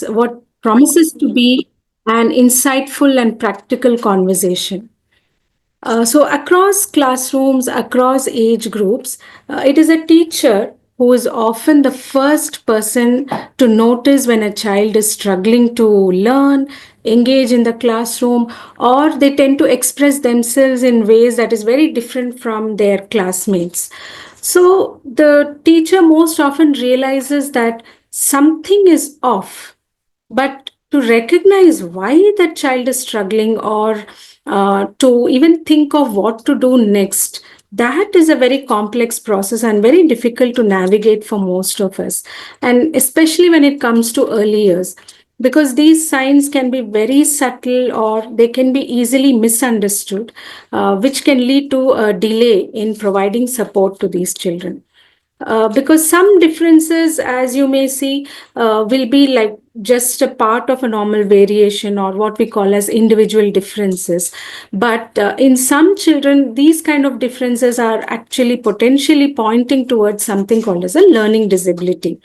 what promises to be an insightful and practical conversation. So, across classrooms, across age groups, it is a teacher who is often the first person to notice when a child is struggling to learn, engage in the classroom, or they tend to express themselves in ways that is very different from their classmates. So, the teacher most often realizes that something is off, but to recognize why the child is struggling, or to even think of what to do next, that is a very complex process and very difficult to navigate for most of us, and especially when it comes to early years, because these signs can be very subtle or they can be easily misunderstood, which can lead to a delay in providing support to these children. Because some differences, as you may see, will be like just a part of a normal variation, or what we call as individual differences. But in some children, these kind of differences are actually potentially pointing towards something called as a learning disability.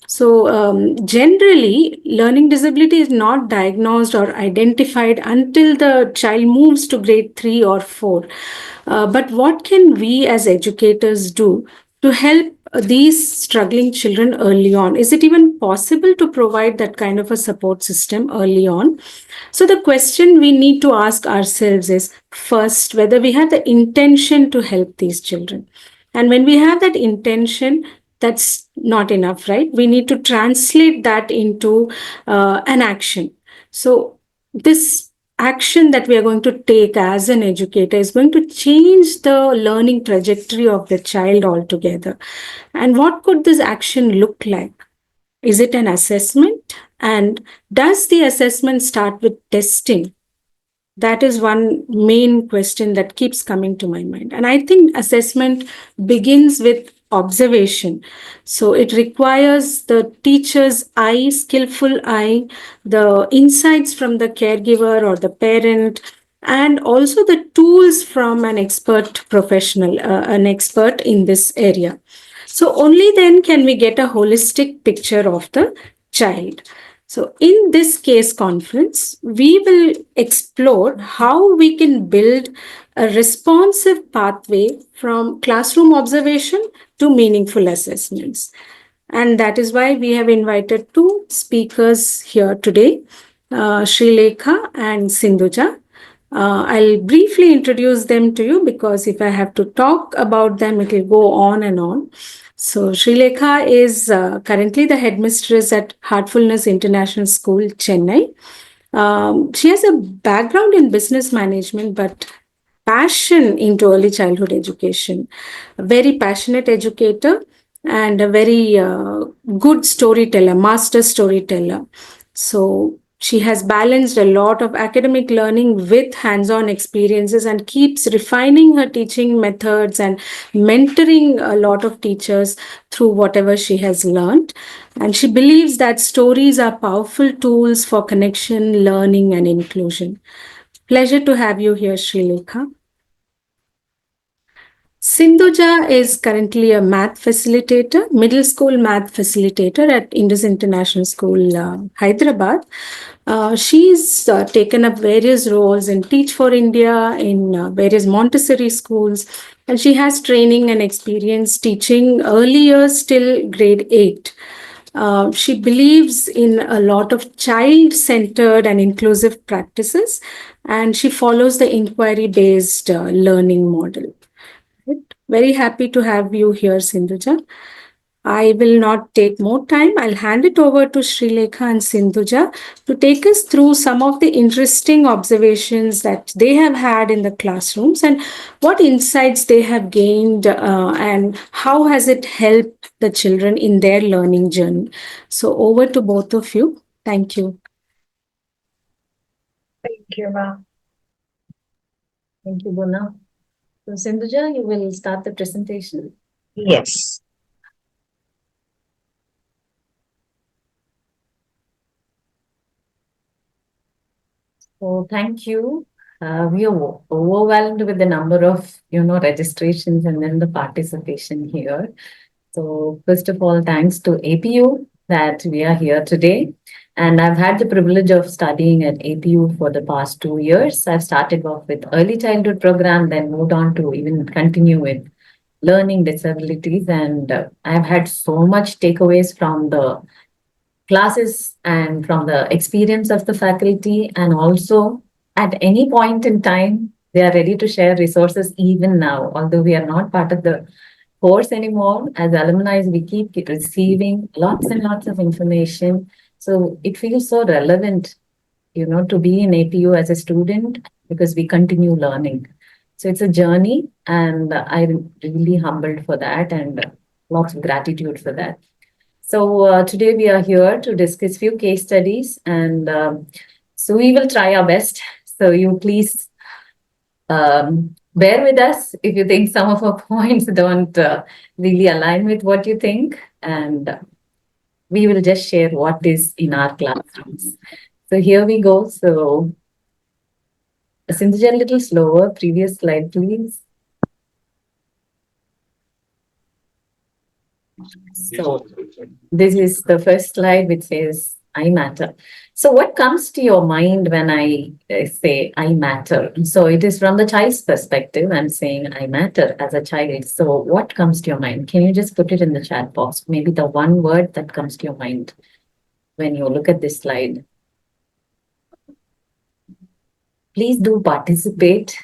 So, generally, learning disability is not diagnosed or identified until the child moves to grade 3 or 4. But what can we as educators do to help these struggling children early on? Is it even possible to provide that kind of a support system early on? So, the question we need to ask ourselves is first, whether we have the intention to help these children. And when we have that intention, that's not enough, right? We need to translate that into an action. So, this action that we are going to take as an educator is going to change the learning trajectory of the child altogether. And what could this action look like? Is it an assessment? And does the assessment start with testing? That is one main question that keeps coming to my mind. And I think assessment begins with observation. So it requires the teacher's eye, skillful eye, the insights from the caregiver or the parent, and also the tools from an expert professional, an expert in this area. So only then can we get a holistic picture of the child. So, in this case conference, we will explore how we can build a responsive pathway from classroom observation to meaningful assessments. And that is why we have invited two speakers here today, Srilekha and Sindhuja. I'll briefly introduce them to you, because if I have to talk about them, it will go on and on. So, Srilekha is currently the headmistress at Heartfulness International School, Chennai. She has a background in business management, but passion into early childhood education. A very passionate educator and a very good storyteller, master storyteller. So, she has balanced a lot of academic learning with hands-on experiences and keeps refining her teaching methods and mentoring a lot of teachers through whatever she has learned. And she believes that stories are powerful tools for connection, learning, and inclusion. Pleasure to have you here, Srilekha. Sindhuja is currently a math facilitator, middle school math facilitator at Indus International School, Hyderabad. She's taken up various roles in Teach for India, in various Montessori schools, and she has training and experience teaching early years till grade 8. She believes in a lot of child-centered and inclusive practices, and she follows the inquiry-based learning model. Very happy to have you here, Sindhuja. I will not take more time. I'll hand it over to Srilekha and Sindhuja to take us through some of the interesting observations that they have had in the classrooms and what insights they have gained, and how has it helped the children in their learning journey. So over to both of you. Thank you. Thank you, ma'am. Thank you, Buna. So, Sindhuja, you will start the presentation. Yes. So, thank you. We are overwhelmed with the number of, registrations and then the participation here. So, first of all, thanks to APU that we are here today. And I've had the privilege of studying at APU for the past 2 years. I've started off with early childhood program, then moved on to even continue with learning disabilities. And I've had so much takeaways from the classes and from the experience of the faculty. And also at any point in time, they are ready to share resources even now, although we are not part of the course anymore. As alumni, we keep receiving lots and lots of information. So it feels so relevant, to be in APU as a student because we continue learning. So it's a journey, and I'm really humbled for that and lots of gratitude for that. So today we are here to discuss few case studies, and so we will try our best. So you please bear with us if you think some of our points don't really align with what you think, and we will just share what is in our classrooms. So here we go. So Sindhuja, a little slower. Previous slide, please. So this is the first slide which says I matter. So what comes to your mind when I say I matter? So it is from the child's perspective. I'm saying I matter as a child. So what comes to your mind? Can you just put it in the chat box? Maybe the one word that comes to your mind when you look at this slide. Please do participate.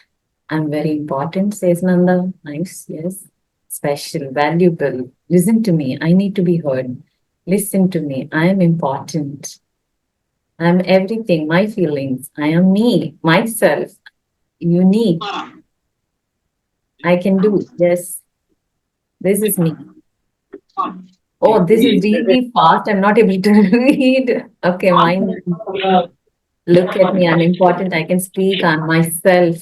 I'm very important, says Nanda. Nice, yes. Special, valuable. Listen to me. I need to be heard. Listen to me. I am important. I'm everything, my feelings. I am me, myself, unique. I can do. Yes, this is me. Oh, this is really fast. I'm not able to read. Okay, mine. Look at me. I'm important. I can speak. I'm myself.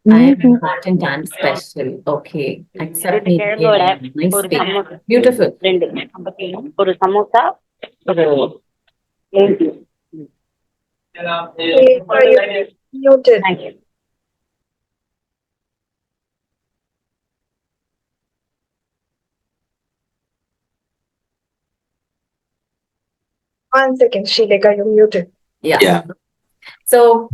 I am important and special. Okay. Accept me. Yeah, nice speak. Beautiful. ஒரு சமோசா ஒரு Muted. Thank you. One second, Shileka, you're muted. Yeah. So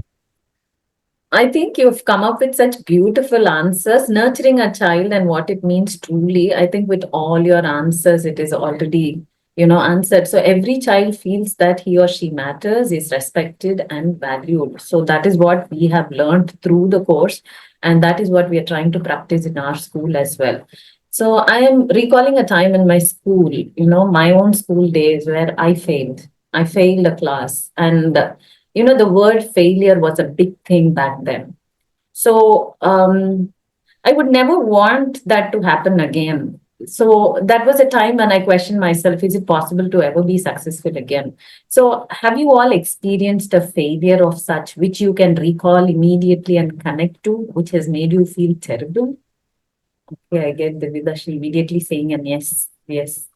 I think you've come up with such beautiful answers, nurturing a child and what it means truly. I think with all your answers, it is already, answered. So every child feels that he or she matters, is respected and valued. So that is what we have learned through the course. And that is what we are trying to practice in our school as well. So I am recalling a time in my school, my own school days where I failed. I failed a class, and the word failure was a big thing back then. So I would never want that to happen again. So that was a time when I questioned myself, is it possible to ever be successful again? So have you all experienced a failure of such which you can recall immediately and connect to, which has made you feel terrible? Okay, I get Dividashi immediately saying an yes, yes.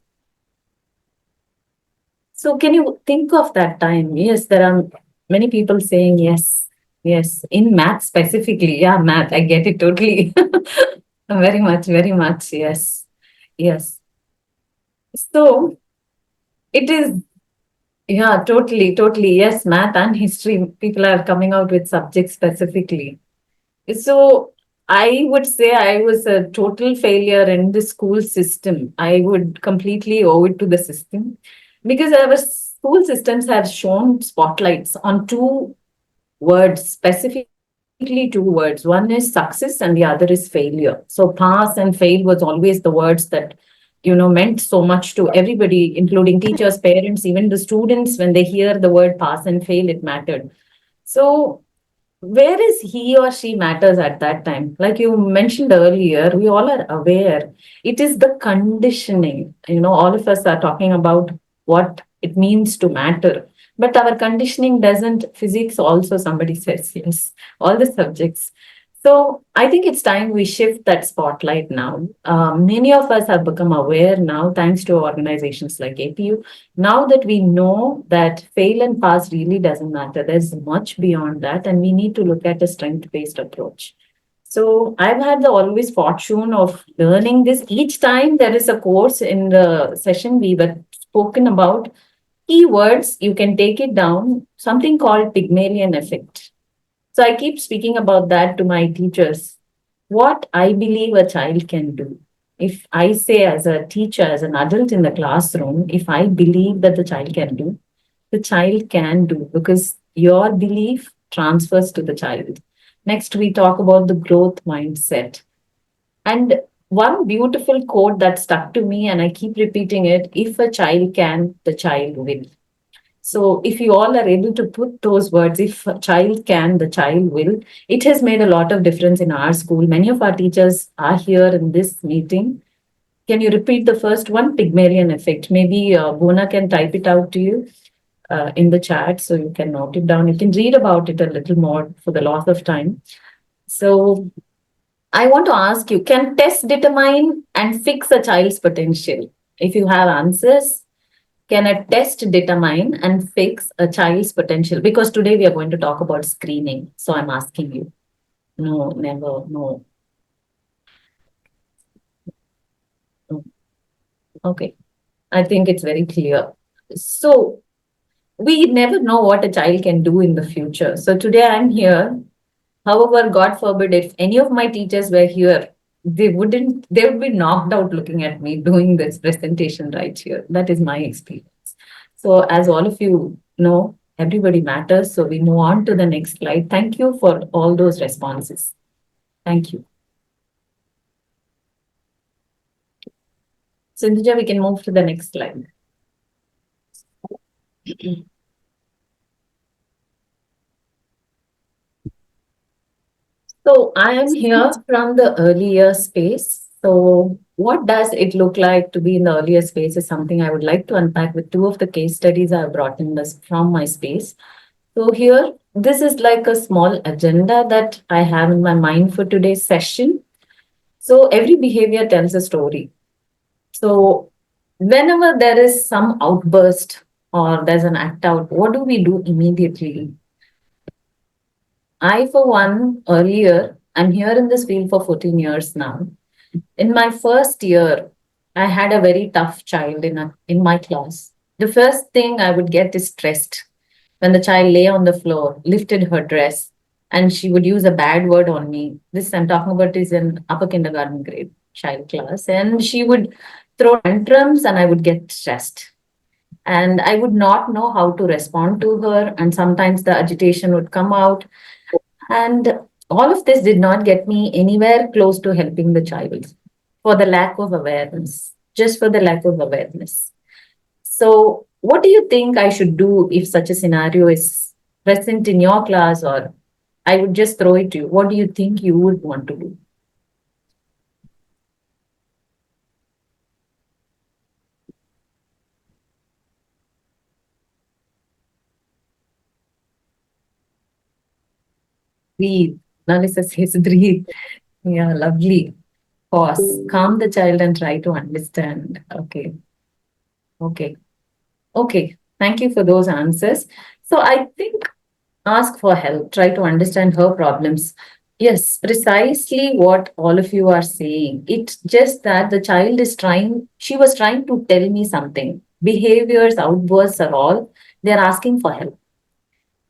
So can you think of that time? Yes, there are many people saying yes, yes. In math specifically, yeah, math, I get it totally. Very much, yes, yes. So it is, yeah, totally, yes, math and history. People are coming out with subjects specifically. So I would say I was a total failure in the school system. I would completely owe it to the system because our school systems have shown spotlights on two words, specifically two words. One is success and the other is failure. So pass and fail was always the words that, meant so much to everybody, including teachers, parents, even the students. When they hear the word pass and fail, it mattered. So where is he or she matters at that time? Like you mentioned earlier, we all are aware. It is the conditioning. All of us are talking about what it means to matter. But our conditioning doesn't, physics also, somebody says, yes, all the subjects. So I think it's time we shift that spotlight now. Many of us have become aware now, thanks to organizations like APU. Now that we know that fail and pass really doesn't matter, there's much beyond that, and we need to look at a strength-based approach. So I've had the always fortune of learning this. Each time there is a course in the session we were spoken about, Keywords, you can take it down, something called Pygmalion effect. So I keep speaking about that to my teachers. What I believe a child can do. If I say as a teacher, as an adult in the classroom, if I believe that the child can do, the child can do, because your belief transfers to the child. Next, we talk about the growth mindset. And one beautiful quote that stuck to me, and I keep repeating it: if a child can, the child will. So, if you all are able to put those words, if a child can, the child will, it has made a lot of difference in our school. Many of our teachers are here in this meeting. Can you repeat the first one? Pygmalion effect. Maybe Bona can type it out to you in the chat so you can note it down. You can read about it a little more for the loss of time. So, I want to ask you, can tests determine and fix a child's potential? If you have answers, can a test determine and fix a child's potential? Because today we are going to talk about screening. So I'm asking you. No, never, no. No. Okay. I think it's very clear. So we never know what a child can do in the future. So today I'm here. However, God forbid, if any of my teachers were here, they would be knocked out looking at me doing this presentation right here. That is my experience. So as all of you know, everybody matters. So we move on to the next slide. Thank you for all those responses. Thank you. Sindhuja, we can move to the next slide. So I am here from the earlier space. So what does it look like to be in the earlier space is something I would like to unpack with two of the case studies I have brought in this from my space. So here, this is like a small agenda that I have in my mind for today's session. So every behavior tells a story. So whenever there is some outburst or there's an act out, what do we do immediately? I, for one, earlier, I'm here in this field for 14 years now. In my first year, I had a very tough child in my class. The first thing I would get is stressed when the child lay on the floor, lifted her dress, and she would use a bad word on me. This I'm talking about is in upper kindergarten grade child class. And she would throw tantrums and I would get stressed. And I would not know how to respond to her. And sometimes the agitation would come out. And all of this did not get me anywhere close to helping the child for the lack of awareness, just for the lack of awareness. So, what do you think I should do if such a scenario is present in your class, or I would just throw it to you? What do you think you would want to do? Breathe. Nalisa says breathe. Yeah, lovely. Pause. Calm the child and try to understand. Okay. Okay. Okay. Thank you for those answers. So I think ask for help, try to understand her problems. Yes, precisely what all of you are saying. It's just that the child is trying, she was trying to tell me something. Behaviors, outbursts are all, they're asking for help.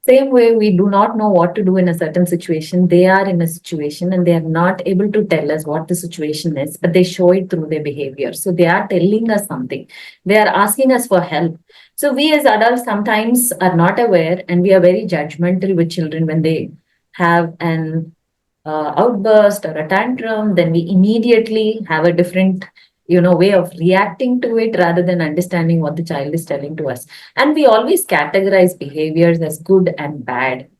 Same way, we do not know what to do in a certain situation. They are in a situation and they are not able to tell us what the situation is, but they show it through their behavior. So they are telling us something. They are asking us for help. So we as adults sometimes are not aware and we are very judgmental with children when they have an outburst or a tantrum. Then we immediately have a different way of reacting to it rather than understanding what the child is telling to us. And we always categorize behaviors as good and bad.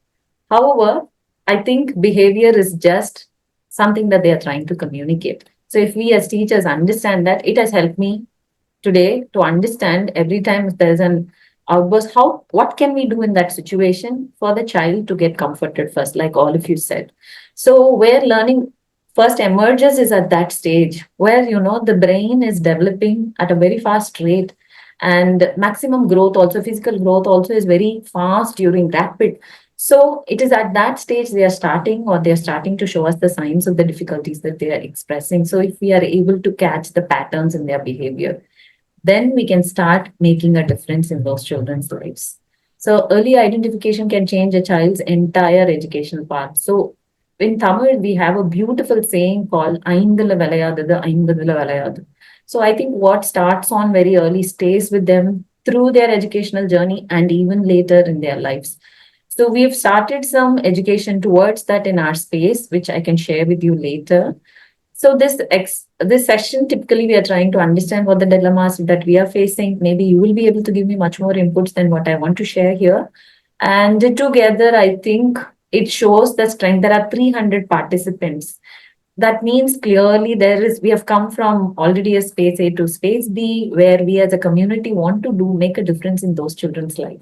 However, I think behavior is just something that they are trying to communicate. So if we as teachers understand that, it has helped me today to understand every time if there's an outburst, what can we do in that situation for the child to get comforted first, like all of you said. So where learning first emerges is at that stage where the brain is developing at a very fast rate, and maximum growth also, physical growth also, is very fast during rapid. So it is at that stage they're starting to show us the signs of the difficulties that they are expressing. So if we are able to catch the patterns in their behavior, then we can start making a difference in those children's lives. So early identification can change a child's entire educational path. So in Tamil, we have a beautiful saying called "Aindala Velayadadu, Aimbadula Velayadu." So I think what starts on very early stays with them through their educational journey and even later in their lives. So we've started some education towards that in our space, which I can share with you later. So this session, typically we are trying to understand what the dilemmas that we are facing. Maybe you will be able to give me much more inputs than what I want to share here. And together, I think it shows the strength. There are 300 participants. That means clearly we have come from already a space A to space B, where we as a community want to make a difference in those children's life.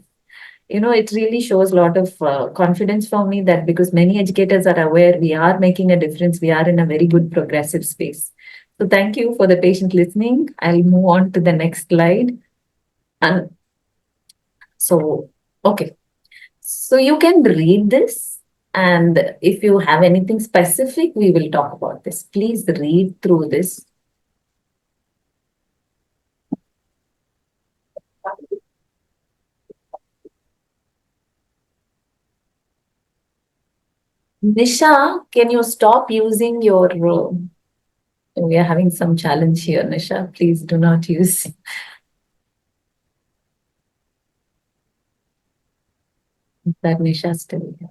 It really shows a lot of confidence for me, that because many educators are aware we are making a difference, we are in a very good progressive space. So thank you for the patient listening. I'll move on to the next slide. And so, okay. So you can read this, and if you have anything specific, we will talk about this. Please read through this. Nisha, can you stop using your... we are having some challenge here, Nisha. Please do not use... that Nisha still here.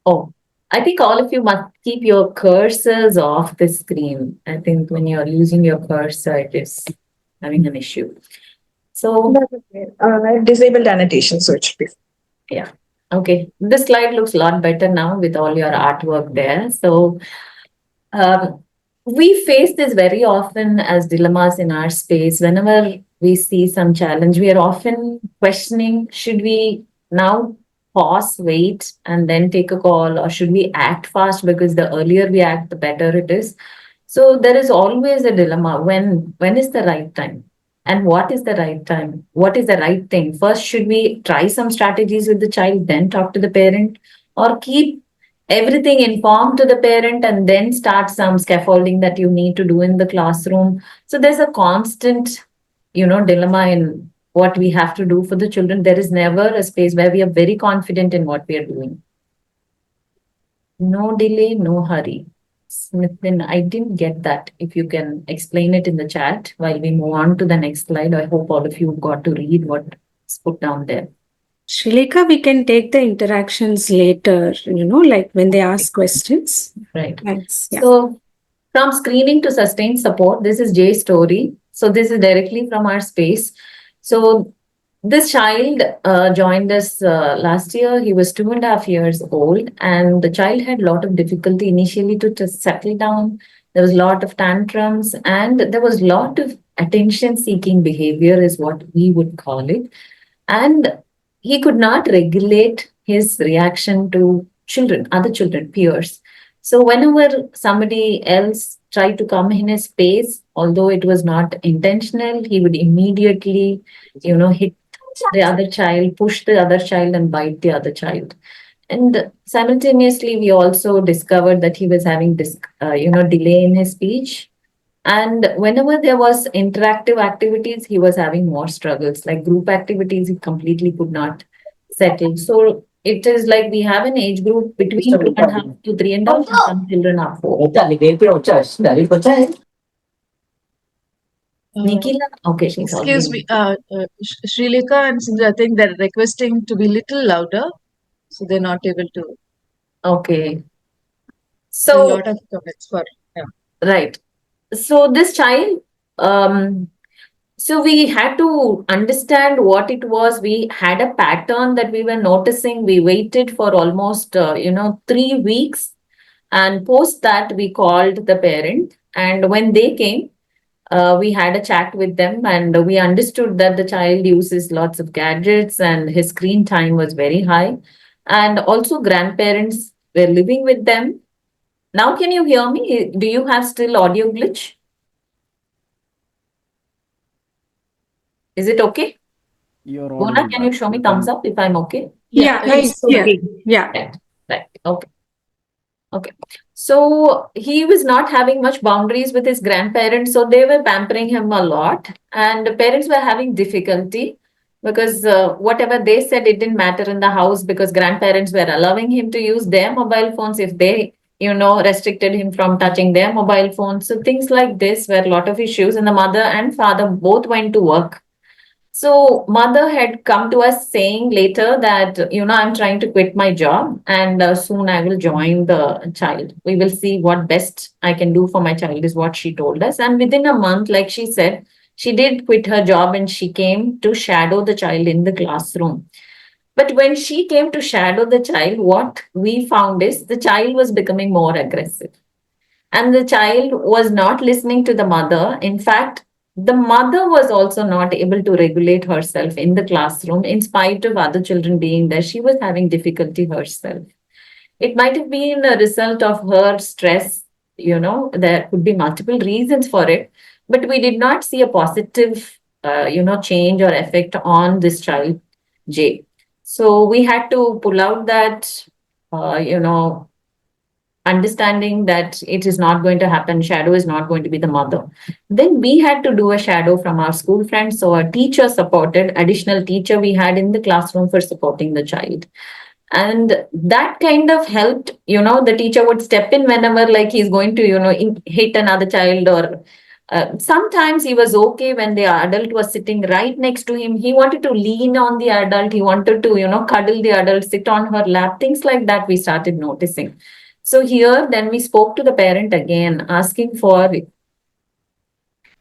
Oh, I think all of you must keep your cursors off the screen. I think when you're using your cursor, it is having an issue. So, I've disabled annotation, so it should be. yeah. Okay. This slide looks a lot better now with all your artwork there. So, we face this very often as dilemmas in our space. Whenever we see some challenge, we are often questioning, should we now pause, wait, and then take a call, or should we act fast? Because the earlier we act, the better it is. So there is always a dilemma. When is the right time? And what is the right time? What is the right thing? First, should we try some strategies with the child, then talk to the parent, or keep everything informed to the parent and then start some scaffolding that you need to do in the classroom? So there's a constant, dilemma in what we have to do for the children. There is never a space where we are very confident in what we are doing. No delay, no hurry. Smithson, I didn't get that. If you can explain it in the chat while we move on to the next slide. I hope all of you got to read what's put down there. Srilekha, we can take the interactions later, like when they ask questions. Right. Thanks. Yeah. So from screening to sustained support, this is Jay's story. So this is directly from our space. So this child joined us last year. He was 2.5 years old, and the child had a lot of difficulty initially to just settle down. There was a lot of tantrums, and there was a lot of attention-seeking behavior, is what we would call it. And he could not regulate his reaction to children, other children, peers. So whenever somebody else tried to come in his space, although it was not intentional, he would immediately, hit the other child, push the other child, and bite the other child. And simultaneously, we also discovered that he was having this, delay in his speech. And whenever there was interactive activities, he was having more struggles. Like group activities, he completely could not settle. So it is like we have an age group between 2.5 to 3.5, and some children are 4. Nikila? Okay, she's Excuse me, Srilekha and Sindhu, I think they're requesting to be little louder, so they're not able to. Okay. A So, lot of comments for. Yeah. right. So this child, so we had to understand what it was. We had a pattern that we were noticing. We waited for almost, 3 weeks. And post that, we called the parent. And when they came, we had a chat with them, and we understood that the child uses lots of gadgets and his screen time was very high. And also grandparents were living with them. Now, can you hear me? Do you have still audio glitch? Is it okay? You're Gona, audible. can you show me thumbs up if I'm okay? Yeah, it's yeah, okay. yeah. Right. Right. Okay. Okay. So he was not having much boundaries with his grandparents, so they were pampering him a lot, and the parents were having difficulty because whatever they said, it didn't matter in the house because grandparents were allowing him to use their mobile phones if they, restricted him from touching their mobile phones. So things like this were a lot of issues, and the mother and father both went to work. So mother had come to us saying later that, I'm trying to quit my job and soon I will join the child. We will see what best I can do for my child is what she told us. And within a month, like she said, she did quit her job and she came to shadow the child in the classroom. But when she came to shadow the child, what we found is the child was becoming more aggressive. And the child was not listening to the mother. In fact, the mother was also not able to regulate herself in the classroom in spite of other children being there. She was having difficulty herself. It might have been a result of her stress, there could be multiple reasons for it, but we did not see a positive, change or effect on this child, Jay. So we had to pull out that, understanding that it is not going to happen, shadow is not going to be the mother. Then we had to do a shadow from our school friends. So a teacher supported, additional teacher we had in the classroom for supporting the child. And that kind of helped, the teacher would step in whenever like he's going to, hit another child or sometimes he was okay when the adult was sitting right next to him. He wanted to lean on the adult. He wanted to, cuddle the adult, sit on her lap, things like that we started noticing. So here, then we spoke to the parent again, asking for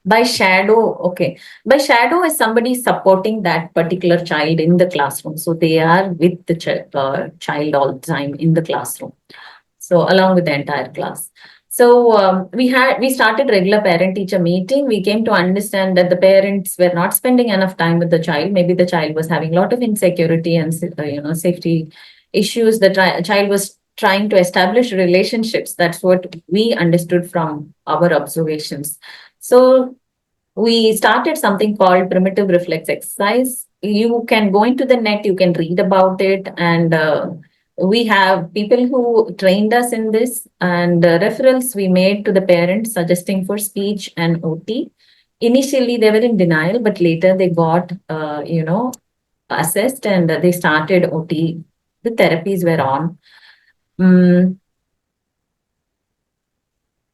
by shadow. Okay. By shadow is somebody supporting that particular child in the classroom. So they are with the child all the time in the classroom. So along with the entire class. So we started regular parent teacher meeting. We came to understand that the parents were not spending enough time with the child. Maybe the child was having a lot of insecurity and safety issues. The child was trying to establish relationships. That's what we understood from our observations. So we started something called primitive reflex exercise. You can go into the net, you can read about it, and we have people who trained us in this, and referrals we made to the parents suggesting for speech and OT. Initially, they were in denial, but later they got, assessed and they started OT. The therapies were on.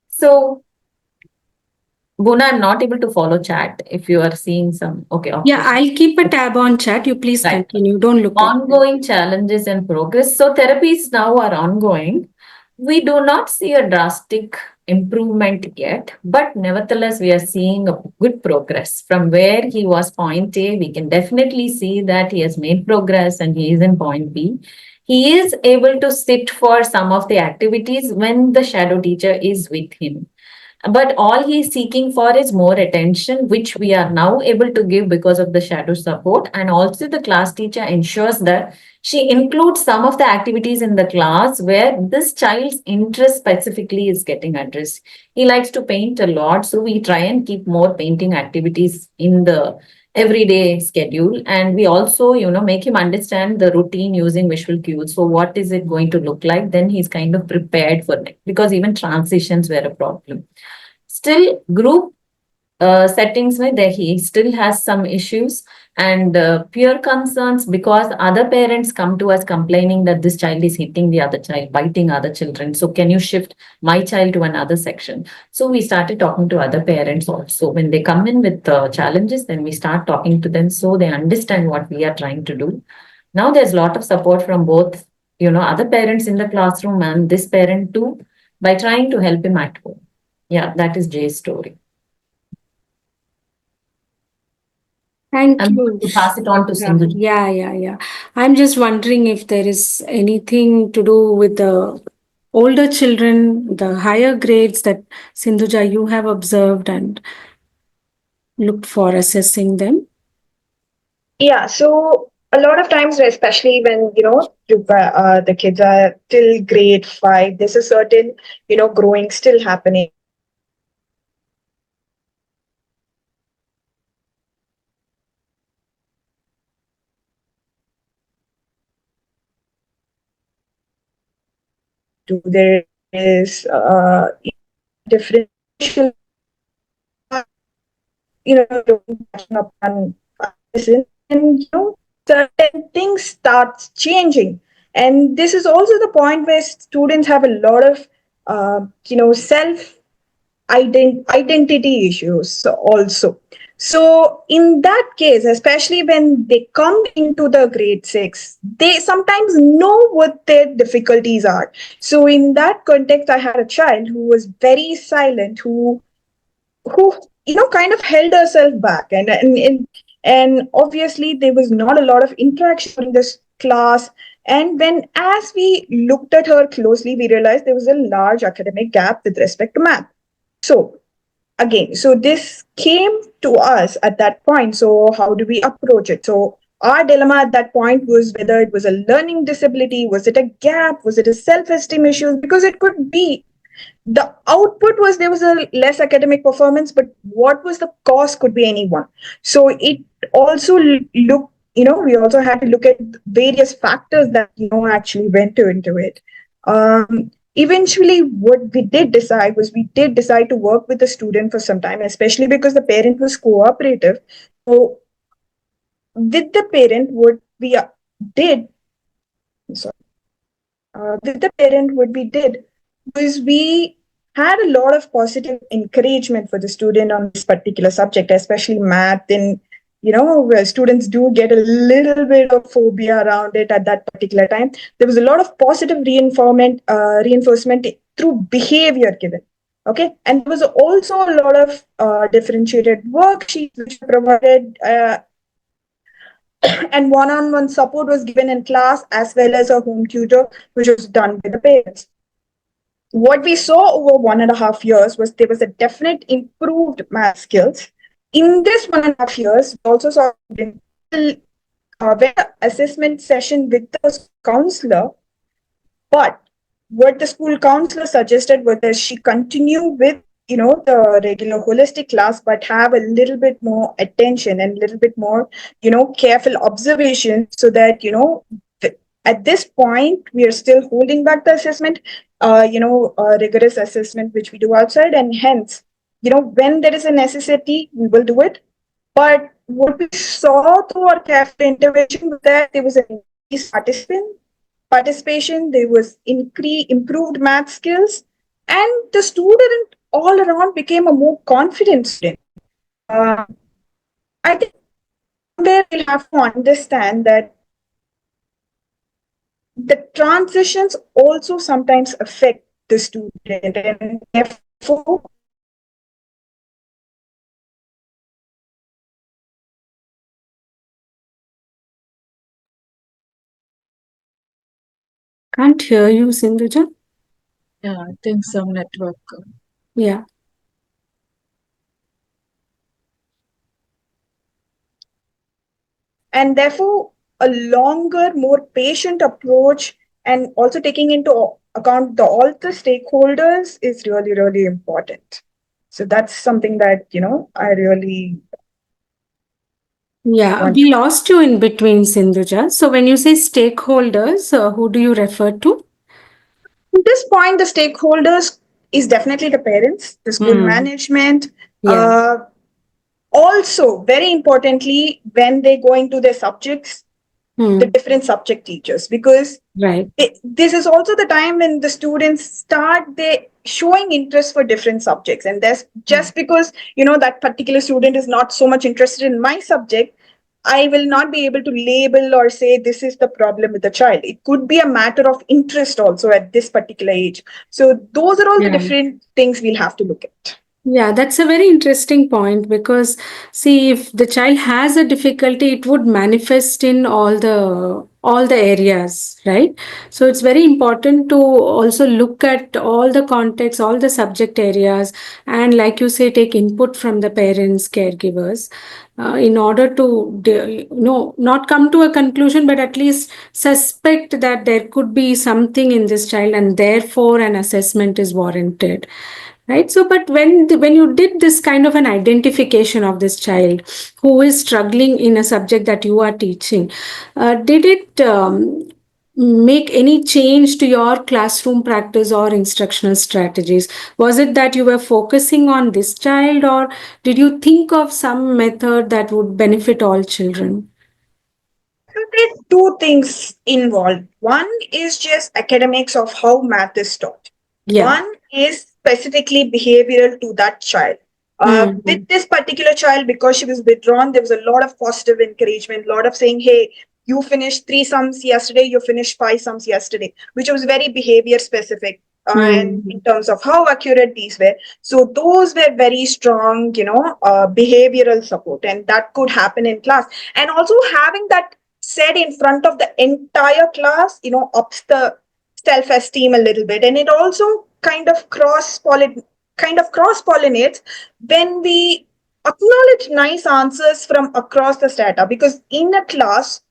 So Guna, I'm not able to follow chat if you are seeing some. Okay, okay. Yeah, I'll keep a tab on chat. You please Right. continue. Don't look at it. Ongoing challenges and progress. So therapies now are ongoing. We do not see a drastic improvement yet, but nevertheless, we are seeing a good progress. From where he was point A, we can definitely see that he has made progress and he is in point B. He is able to sit for some of the activities when the shadow teacher is with him. But all he's seeking for is more attention, which we are now able to give because of the shadow support. And also, the class teacher ensures that she includes some of the activities in the class where this child's interest specifically is getting addressed. He likes to paint a lot, so we try and keep more painting activities in the everyday schedule. And we also, make him understand the routine using visual cues. So what is it going to look like? Then he's kind of prepared for it because even transitions were a problem. Still, group settings where there he still has some issues and peer concerns because other parents come to us complaining that this child is hitting the other child, biting other children. So can you shift my child to another section? So we started talking to other parents also. When they come in with challenges, then we start talking to them so they understand what we are trying to do. Now there's a lot of support from both, other parents in the classroom and this parent too by trying to help him at home. Yeah, that is Jay's story. Thank I'm you. going to pass it on to Sindhu. Yeah. I'm just wondering if there is anything to do with the older children, the higher grades that Sindhuja you have observed and looked for assessing them. Yeah, so a lot of times, especially when the kids are till grade 5, there's a certain growing still happening. There is differential, catching up on listen, and certain things starts changing. And this is also the point where students have a lot of self identity issues also. So in that case, especially when they come into the grade 6, they sometimes know what their difficulties are. So in that context, I had a child who was very silent, who kind of held herself back, and obviously there was not a lot of interaction in this class. And when, as we looked at her closely, we realized there was a large academic gap with respect to math. So again, so this came to us at that point. So how do we approach it? So our dilemma at that point was whether it was a learning disability, was it a gap, was it a self-esteem issue? Because it could be the output was there was a less academic performance, but what was the cause could be anyone. So it also looked, we also had to look at various factors that actually went into it. Eventually, what we did decide was we did decide to work with the student for some time, especially because the parent was cooperative. So with the parent, what we did, sorry, with the parent, what we did was we had a lot of positive encouragement for the student on this particular subject, especially math. And where students do get a little bit of phobia around it at that particular time. There was a lot of positive reinforcement through behavior given. Okay, and there was also a lot of differentiated worksheets which were provided, and one-on-one support was given in class as well as a home tutor, which was done by the parents. What we saw over 1.5 years was there was a definite improved math skills. In this 1.5 years, we also saw when assessment session with the counselor, but what the school counselor suggested was that she continue with the regular holistic class, but have a little bit more attention and a little bit more careful observation, so that at this point we are still holding back the assessment, rigorous assessment which we do outside, and hence when there is a necessity we will do it. But what we saw through our careful intervention was that there was an increased participation, there was improved math skills, and the student all around became a more confident student. I think there we'll have to understand that the transitions also sometimes affect the student, and therefore Can't hear you, Sindhuja. Yeah, I think some network. Yeah. and therefore a longer, more patient approach, and also taking into account all the stakeholders is really, really important. So that's something that I really Yeah, we lost you in between, Sindhuja. So when you say stakeholders, who do you refer to? At this point, the stakeholders is definitely the parents, the school management. Yeah. Also, very importantly, when they go into their subjects, the different subject teachers, because Right. this is also the time when the students start they showing interest for different subjects. And that's just because that particular student is not so much interested in my subject, I will not be able to label or say this is the problem with the child. It could be a matter of interest also at this particular age. So those are all the different things we'll have to look at. Yeah, that's a very interesting point, because see, if the child has a difficulty, it would manifest in all the areas, right? So it's very important to also look at all the context, all the subject areas, and like you say, take input from the parents, caregivers, in order to not come to a conclusion, but at least suspect that there could be something in this child, and therefore an assessment is warranted. Right. So, but when you did this kind of an identification of this child who is struggling in a subject that you are teaching, did it make any change to your classroom practice or instructional strategies? Was it that you were focusing on this child, or did you think of some method that would benefit all children? So there's two things involved. One is just academics of how math is taught. Yeah. One is specifically behavioral to that child. Mm-hmm. With this particular child, because she was withdrawn, there was a lot of positive encouragement, a lot of saying, hey, you finished 3 sums yesterday, you finished 5 sums yesterday, which was very behavior specific. And Mm-hmm. in terms of how accurate these were. So those were very strong, behavioral support, and that could happen in class. And also having that said in front of the entire class, ups the self-esteem a little bit. And it also kind of cross pollinates when we acknowledge nice answers from across the strata, because in a class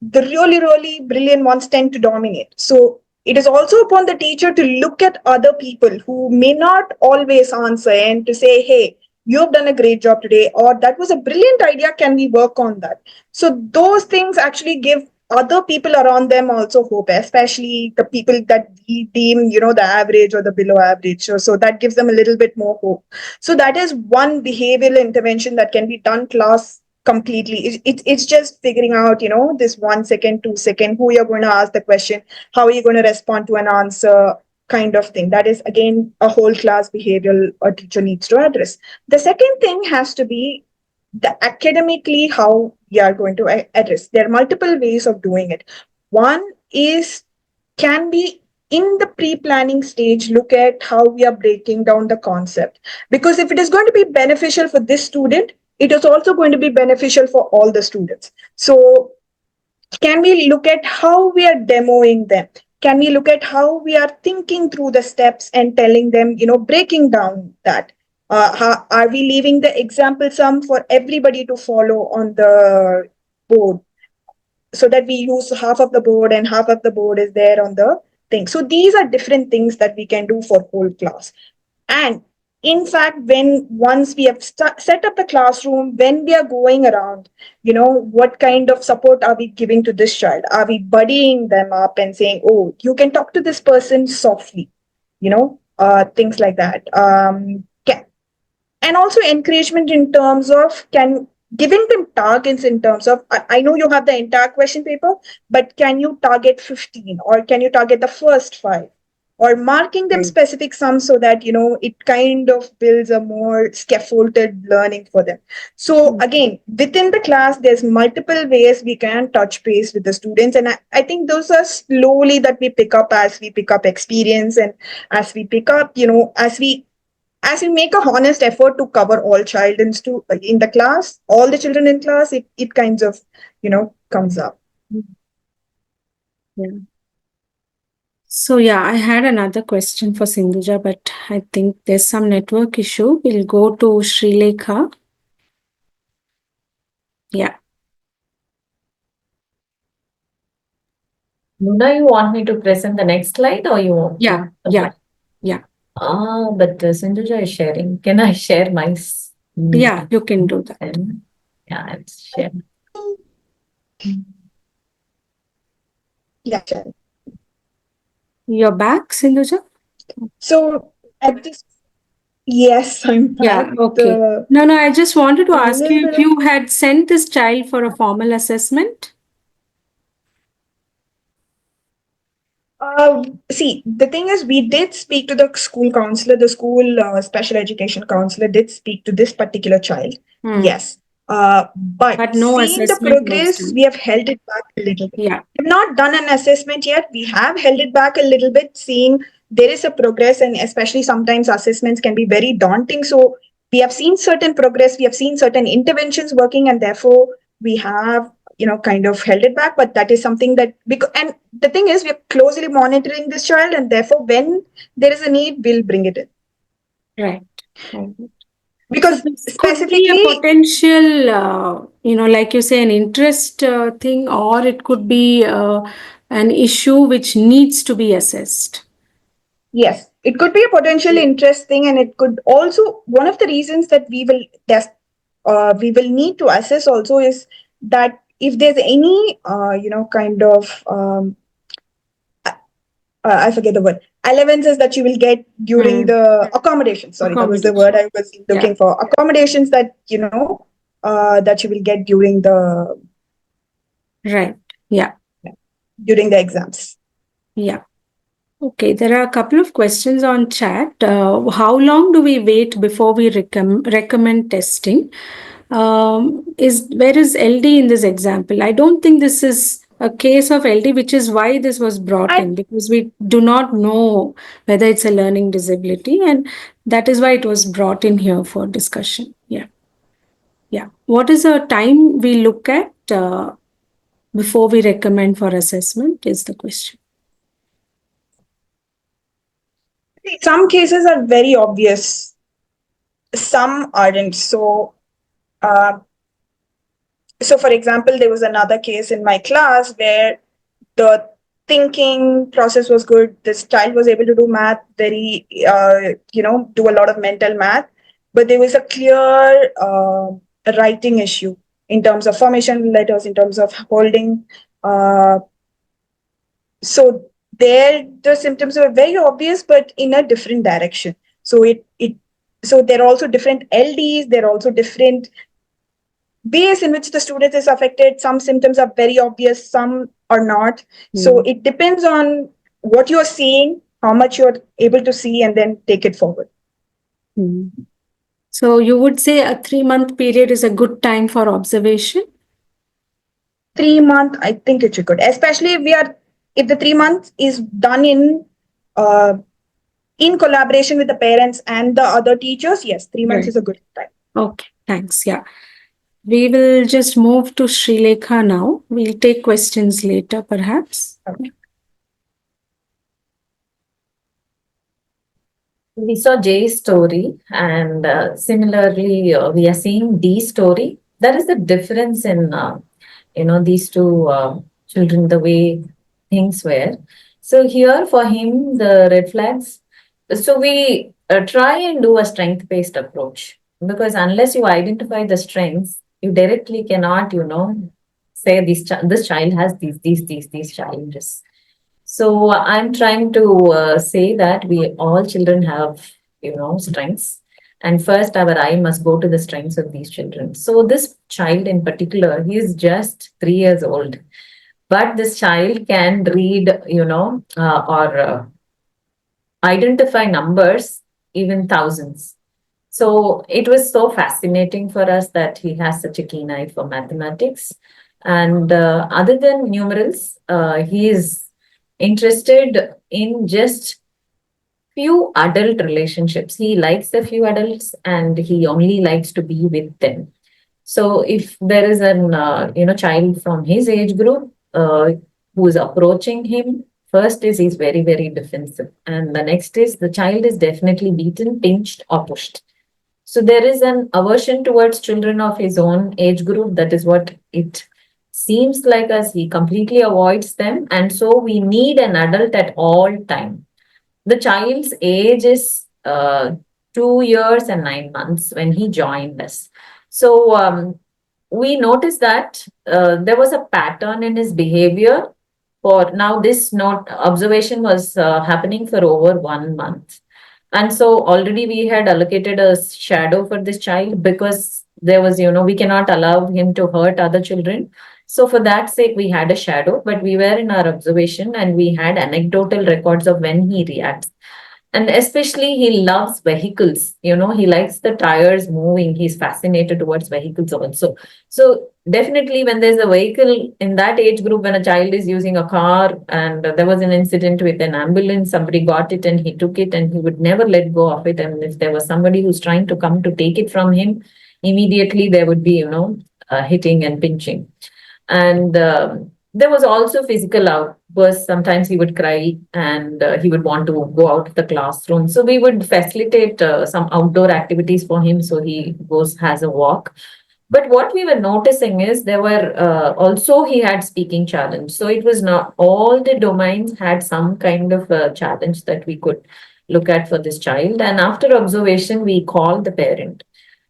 the really, really brilliant ones tend to dominate. So it is also upon the teacher to look at other people who may not always answer and to say, hey, you've done a great job today, or that was a brilliant idea. Can we work on that? So those things actually give other people around them also hope, especially the people that we deem, the average or the below average. So that gives them a little bit more hope. So that is one behavioral intervention that can be done class completely. It's just figuring out, this 1 second, 2 second, who you're going to ask the question, how are you going to respond to an answer, kind of thing. That is again a whole class behavioral a teacher needs to address. The second thing has to be the academically how we are going to address. There are multiple ways of doing it. One is, can be in the pre-planning stage, look at how we are breaking down the concept, because if it is going to be beneficial for this student, it is also going to be beneficial for all the students. So can we look at how we are demoing them? Can we look at how we are thinking through the steps and telling them, breaking down that? Are we leaving the example sum for everybody to follow on the board, so that we use half of the board and half of the board is there on the thing? So these are different things that we can do for whole class. And in fact, when once we have set up the classroom, when we are going around, what kind of support are we giving to this child? Are we buddying them up and saying, oh, you can talk to this person softly, things like that. And also encouragement in terms of giving them targets in terms of, I know you have the entire question paper, but can you target 15, or can you target the first 5, or marking them specific sums, so that it kind of builds a more scaffolded learning for them. So again, within the class there's multiple ways we can touch base with the students, and I think those are slowly that we pick up as we pick up experience, and as we pick up, as we make a honest effort to cover all child in the class, all the children in class, it kinds of, comes up. Yeah. So yeah, I had another question for Sindhuja, but I think there's some network issue. We'll go to Srilekha. Yeah. Muna, you want me to present the next slide or you want? Yeah. Yeah. Yeah. But Sindhuja is sharing. Can I share my? Yeah, you can do that. Yeah, I'll share. Yeah. You're back, Sindhuja? So at this, yes, I'm back. Yeah, okay. No, I just wanted to ask you if you had sent this child for a formal assessment. See, the thing is, we did speak to the school counselor. The school special education counselor did speak to this particular child. Yes. But no seeing the assessment was progress, done. we have held it back a little bit. Yeah. We have not done an assessment yet. We have held it back a little bit, seeing there is a progress, and especially sometimes assessments can be very daunting. So we have seen certain progress, we have seen certain interventions working, and therefore we have, kind of held it back. But that is something that, and the thing is, we're closely monitoring this child, and therefore when there is a need, we'll bring it in. Right. Because so this specifically, could be a potential, like you say, an interest thing, or it could be an issue which needs to be assessed. Yes, it could be a potential interest thing, and it could also, one of the reasons that we will need to assess also is that if there's any kind of I forget the word. Allowances that you will get during the accommodation. Sorry, that was the word I was looking for. Accommodations that that you will get during the Right. Yeah. during the exams. Yeah. Okay, there are a couple of questions on chat. How long do we wait before we recommend testing? Where is LD in this example? I don't think this is a case of LD, which is why this was brought in, because we do not know whether it's a learning disability, and that is why it was brought in here for discussion. Yeah. Yeah. What is the time we look at before we recommend for assessment is the question. Some cases are very obvious, some aren't. So, for example, there was another case in my class where the thinking process was good. This child was able to do math very, do a lot of mental math, but there was a clear writing issue in terms of formation letters, in terms of holding. So there, the symptoms were very obvious, but in a different direction. So so there are also different LDs. There are also different ways in which the student is affected. Some symptoms are very obvious, some are not. So it depends on what you're seeing, how much you're able to see, and then take it forward. So you would say a 3-month period is a good time for observation? 3 month, I think it should good, especially if the 3 months is done in collaboration with the parents and the other teachers. Yes, 3 months is a good time. Okay, thanks. Yeah. We will just move to Srilekha now. We'll take questions later, perhaps. Okay. We saw Jay's story, and similarly, we are seeing D's story. That is the difference in, these two children, the way things were. So here for him, the red flags. So we try and do a strength-based approach, because unless you identify the strengths, you directly cannot, say this child has these challenges. So I'm trying to say that we all children have, strengths. And first, our eye must go to the strengths of these children. So this child in particular, he is just 3 years old. But this child can read, or identify numbers, even thousands. So it was so fascinating for us that he has such a keen eye for mathematics. And other than numerals, he is interested in just few adult relationships. He likes a few adults and he only likes to be with them. So if there is an child from his age group who is approaching him, first is he's very, very defensive. And the next is the child is definitely beaten, pinched, or pushed. So there is an aversion towards children of his own age group. That is what it seems like us. He completely avoids them. And so we need an adult at all time. The child's age is 2 years and 9 months when he joined us. So we noticed that there was a pattern in his behavior. For now, this observation was happening for over 1 month. And so already we had allocated a shadow for this child, because there was, we cannot allow him to hurt other children. So for that sake, we had a shadow, but we were in our observation and we had anecdotal records of when he reacts. And especially he loves vehicles, he likes the tires moving. He's fascinated towards vehicles also. So definitely when there's a vehicle in that age group, when a child is using a car and there was an incident with an ambulance, somebody got it and he took it and he would never let go of it. And if there was somebody who's trying to come to take it from him, immediately there would be, hitting and pinching. And there was also physical outbursts. Sometimes he would cry and he would want to go out of the classroom. So we would facilitate some outdoor activities for him. So he has a walk. But what we were noticing is there were also he had speaking challenge. So it was not all the domains had some kind of a challenge that we could look at for this child. And after observation, we called the parent.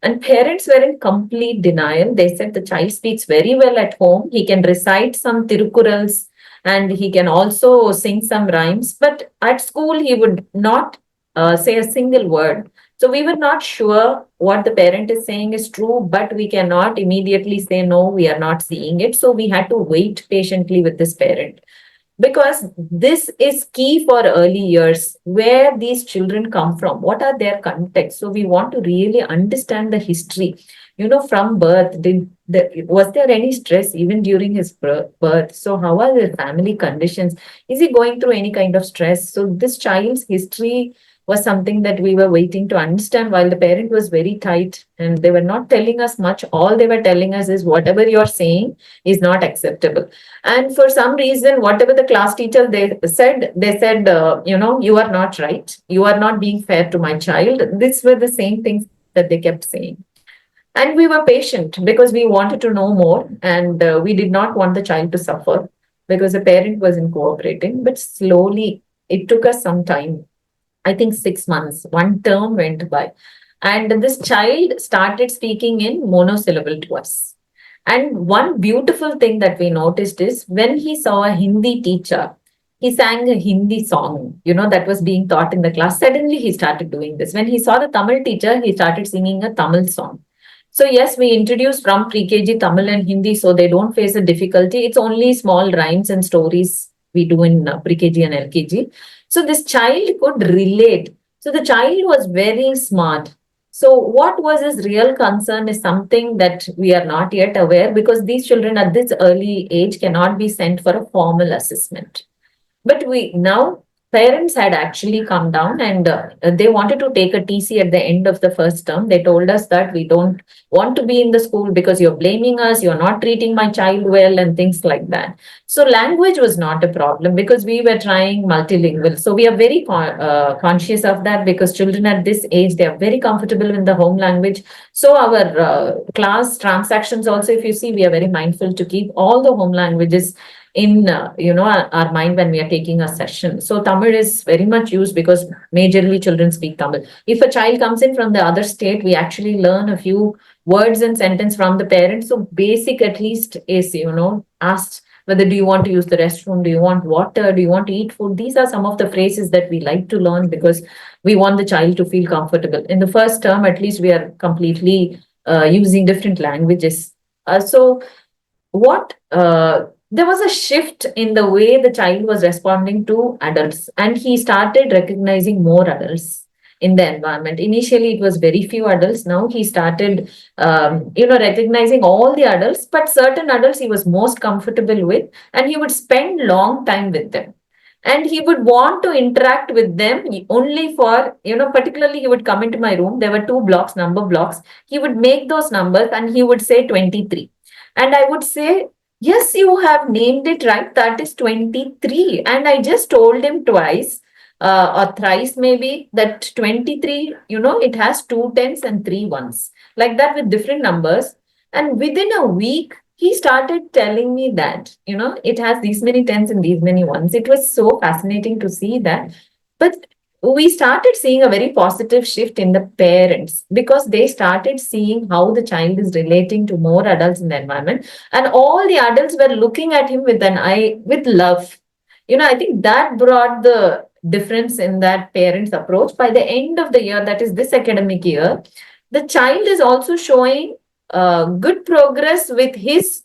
And parents were in complete denial. They said the child speaks very well at home. He can recite some Tirukurals and he can also sing some rhymes. But at school, he would not say a single word. So we were not sure what the parent is saying is true, but we cannot immediately say, no, we are not seeing it. So we had to wait patiently with this parent, because this is key for early years, where these children come from, what are their contexts. So we want to really understand the history, from birth. Was there any stress even during his birth? So how are the family conditions? Is he going through any kind of stress? So this child's history was something that we were waiting to understand, while the parent was very tight and they were not telling us much. All they were telling us is, whatever you're saying is not acceptable. And for some reason, whatever the class teacher they said, you are not right. You are not being fair to my child. These were the same things that they kept saying. And we were patient because we wanted to know more, and we did not want the child to suffer because the parent wasn't cooperating. But slowly, it took us some time. I think 6 months, one term went by, and this child started speaking in monosyllable to us. And one beautiful thing that we noticed is, when he saw a Hindi teacher, he sang a Hindi song, that was being taught in the class. Suddenly, he started doing this. When he saw the Tamil teacher, he started singing a Tamil song. So yes, we introduced from pre-KG Tamil and Hindi, so they don't face a difficulty. It's only small rhymes and stories we do in pre-KG and LKG. So this child could relate. So the child was very smart. So what was his real concern is something that we are not yet aware, because these children at this early age cannot be sent for a formal assessment. But parents had actually come down, and they wanted to take a TC at the end of the first term. They told us that we don't want to be in the school because you're blaming us, you're not treating my child well, and things like that. So language was not a problem because we were trying multilingual. So we are very conscious of that, because children at this age, they are very comfortable in the home language. So our class transactions also, if you see, we are very mindful to keep all the home languages in our mind when we are taking a session. So Tamil is very much used because majorly children speak Tamil. If a child comes in from the other state, we actually learn a few words and sentence from the parents. So basic at least is asked whether, do you want to use the restroom, do you want water, do you want to eat food. These are some of the phrases that we like to learn because we want the child to feel comfortable. In the first term, at least, we are completely using different languages. So what there was a shift in the way the child was responding to adults, and he started recognizing more adults in the environment. Initially, it was very few adults. Now he started, recognizing all the adults, but certain adults he was most comfortable with, and he would spend long time with them. And he would want to interact with them only for, particularly he would come into my room. There were 2 blocks, number blocks. He would make those numbers and he would say 23. And I would say, yes, you have named it right. That is 23. And I just told him twice or thrice maybe that 23, it has 2 tens and 3 ones, like that with different numbers. And within a week, he started telling me that, it has these many tens and these many ones. It was so fascinating to see that. But we started seeing a very positive shift in the parents, because they started seeing how the child is relating to more adults in the environment, and all the adults were looking at him with an eye with love. I think that brought the difference in that parents' approach. By the end of the year, that is this academic year, the child is also showing good progress with his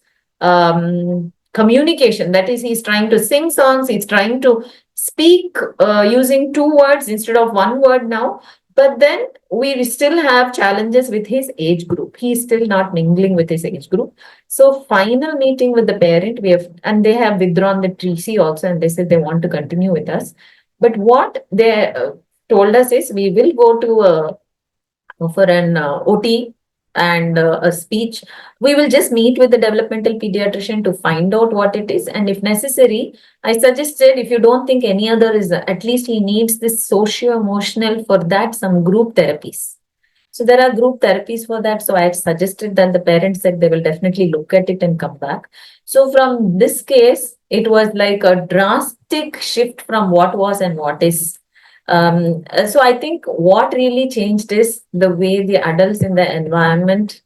communication. That is, he's trying to sing songs, he's trying to speak using 2 words instead of 1 word now. But then we still have challenges with his age group. He's still not mingling with his age group. So final meeting with the parent, and they have withdrawn the TC also, and they said they want to continue with us. But what they told us is, we will go to for an OT and a speech. We will just meet with the developmental pediatrician to find out what it is. And if necessary, I suggested, if you don't think any other is, at least he needs this socio-emotional, for that some group therapies. So there are group therapies for that. So I had suggested that. The parents said they will definitely look at it and come back. So from this case, it was like a drastic shift from what was and what is. So I think what really changed is the way the adults in the environment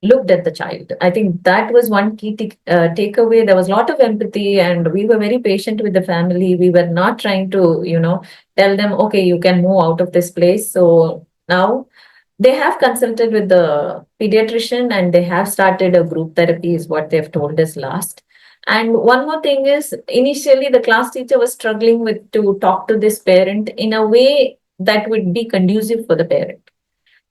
looked at the child. I think that was one key takeaway. There was a lot of empathy, and we were very patient with the family. We were not trying to, tell them, okay, you can move out of this place. So now they have consulted with the pediatrician and they have started a group therapy, is what they've told us last. And one more thing is, initially the class teacher was struggling with to talk to this parent in a way that would be conducive for the parent.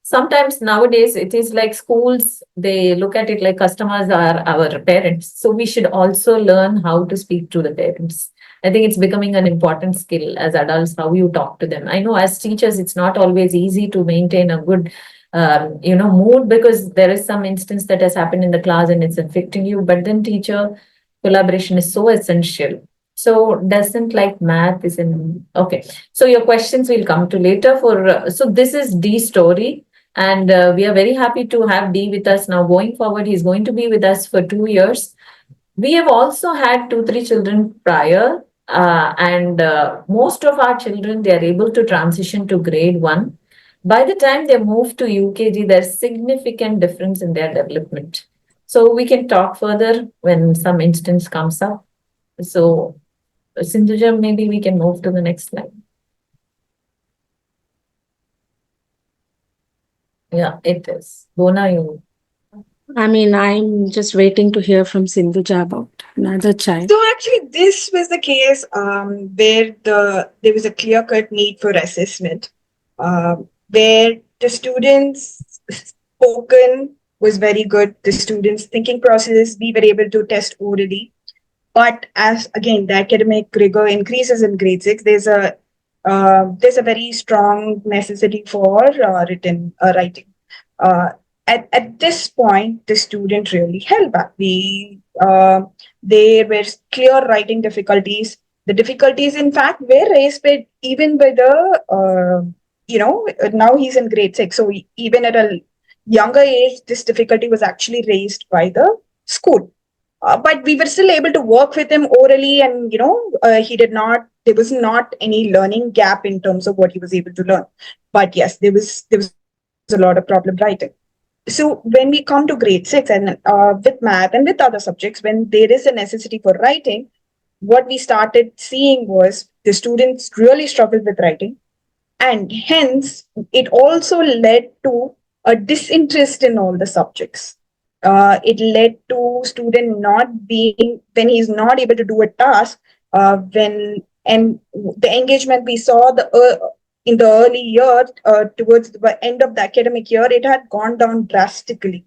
Sometimes nowadays it is like schools, they look at it like customers are our parents. So we should also learn how to speak to the parents. I think it's becoming an important skill as adults, how you talk to them. I know as teachers, it's not always easy to maintain a good, mood, because there is some instance that has happened in the class and it's affecting you. But then teacher collaboration is so essential. So doesn't like math is in, okay. So your questions will come to later so this is D's story. And we are very happy to have D with us now. Going forward, he's going to be with us for 2 years. We have also had 2, 3 children prior, and most of our children, they are able to transition to grade 1. By the time they move to UKG, there's significant difference in their development. So we can talk further when some instance comes up. So Sindhuja, maybe we can move to the next slide. Yeah, it is. Bona, you. I mean, I'm just waiting to hear from Sindhuja about another child. So actually, this was the case where there was a clear-cut need for assessment, where the students' spoken was very good. The students' thinking process, we were able to test orally. But as again, the academic rigor increases in grade 6, there's a very strong necessity for written writing. At this point, the student really held back. There were clear writing difficulties. The difficulties, in fact, were raised even by now he's in grade 6. So even at a younger age, this difficulty was actually raised by the school. But we were still able to work with him orally, and there was not any learning gap in terms of what he was able to learn. But yes, there was a lot of problem writing. So when we come to grade 6 and with math and with other subjects, when there is a necessity for writing, what we started seeing was the students really struggled with writing, and hence it also led to a disinterest in all the subjects. It led to student not being, when he's not able to do a task, and the engagement we saw in the early year, towards the end of the academic year, it had gone down drastically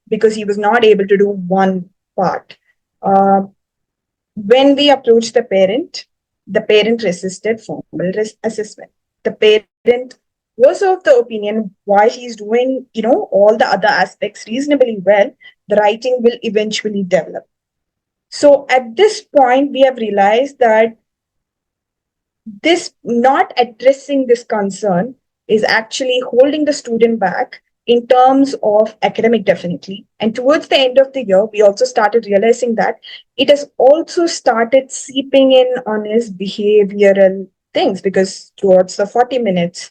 because he was not able to do one part. When we approached the parent resisted formal assessment. The parent was of the opinion, while he's doing, all the other aspects reasonably well, the writing will eventually develop. So at this point, we have realized that this not addressing this concern is actually holding the student back in terms of academic, definitely. And towards the end of the year, we also started realizing that it has also started seeping in on his behavioral things, because towards the 40 minutes,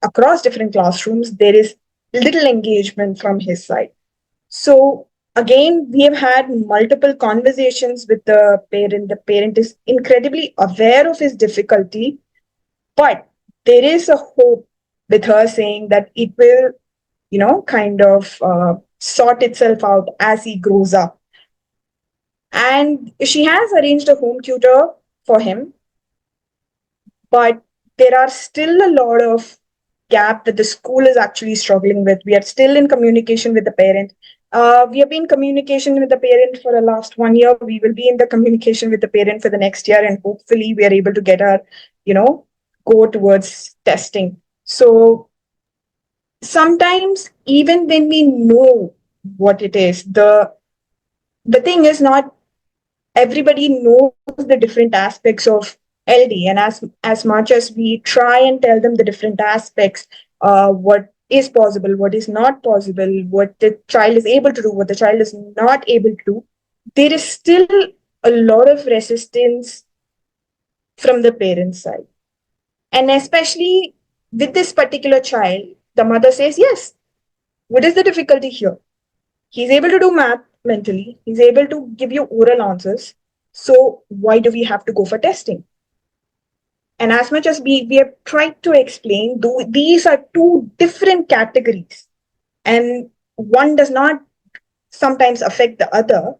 across different classrooms, there is little engagement from his side. So again, we have had multiple conversations with the parent. The parent is incredibly aware of his difficulty, but there is a hope with her saying that it will, sort itself out as he grows up. And she has arranged a home tutor for him, but there are still a lot of gap that the school is actually struggling with. We are still in communication with the parent. We have been in communication with the parent for the last 1 year. We will be in the communication with the parent for the next year, and hopefully we are able to get our, go towards testing. So sometimes, even when we know what it is, the thing is not everybody knows the different aspects of LD, and as much as we try and tell them the different aspects, what is possible, what is not possible, what the child is able to do, what the child is not able to do, there is still a lot of resistance from the parents' side. And especially with this particular child, the mother says, yes, what is the difficulty here? He's able to do math mentally. He's able to give you oral answers. So why do we have to go for testing? And as much as we have tried to explain, these are two different categories, and one does not sometimes affect the other.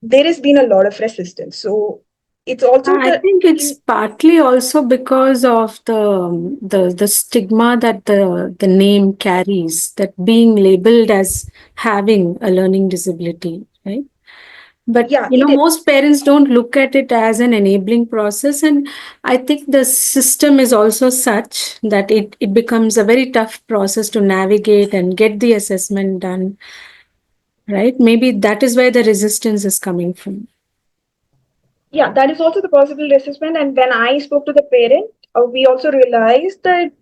There has been a lot of resistance. So it's also I think it's partly also because of the stigma that the name carries, that being labeled as having a learning disability, right? But yeah, it is. most parents don't look at it as an enabling process, and I think the system is also such that it becomes a very tough process to navigate and get the assessment done, right? Maybe that is where the resistance is coming from. Yeah, that is also the possible assessment. And when I spoke to the parent, we also realized that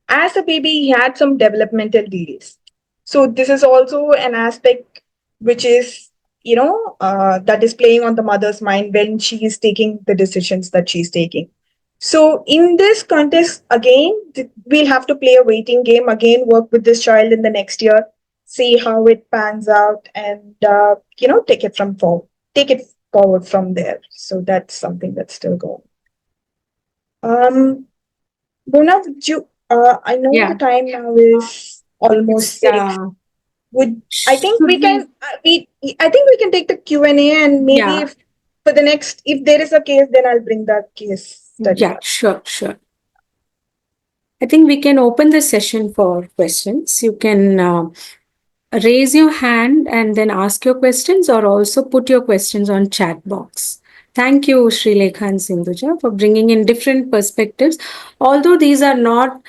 as a baby, he had some developmental delays. So this is also an aspect which is, that is playing on the mother's mind when she is taking the decisions that she's taking. So in this context, again, we'll have to play a waiting game, again, work with this child in the next year, see how it pans out, and, take it forward from there. So that's something that's still going. Bona, would you? I know Yeah. the time now is almost 6. I think we can? I think we can take the Q&A, and maybe Yeah. if there is a case, then I'll bring that case study. Yeah, sure. I think we can open the session for questions. You can raise your hand and then ask your questions, or also put your questions on chat box. Thank you, Srilekha and Sindhuja, for bringing in different perspectives. Although these are not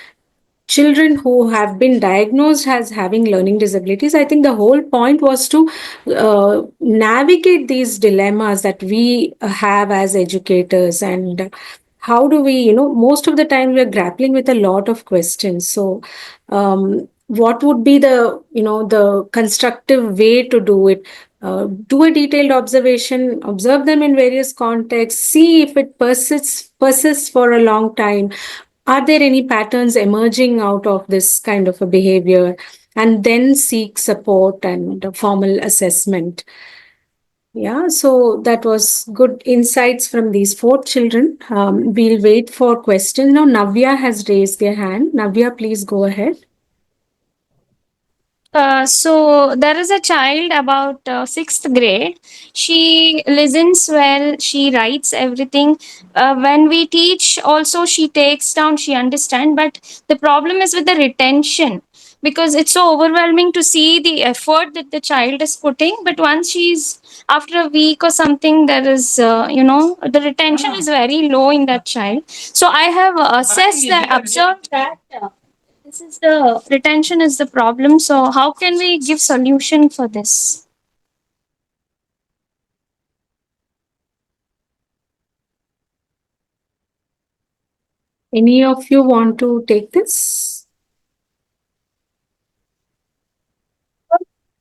children who have been diagnosed as having learning disabilities, I think the whole point was to navigate these dilemmas that we have as educators, and how do we, most of the time we're grappling with a lot of questions. So what would be the constructive way to do it? Do a detailed observation, observe them in various contexts, see if it persists for a long time. Are there any patterns emerging out of this kind of a behavior? And then seek support and formal assessment. Yeah, so that was good insights from these 4 children. We'll wait for questions. Now, Navya has raised their hand. Navya, please go ahead. So there is a child about sixth grade. She listens well. She writes everything. When we teach, also she takes down. She understands. But the problem is with the retention, because it's so overwhelming to see the effort that the child is putting. But once she's after a week or something, there is the retention is very low in that child. So I have assessed that, observed that. This is the retention is the problem. So how can we give solution for this? Any of you want to take this?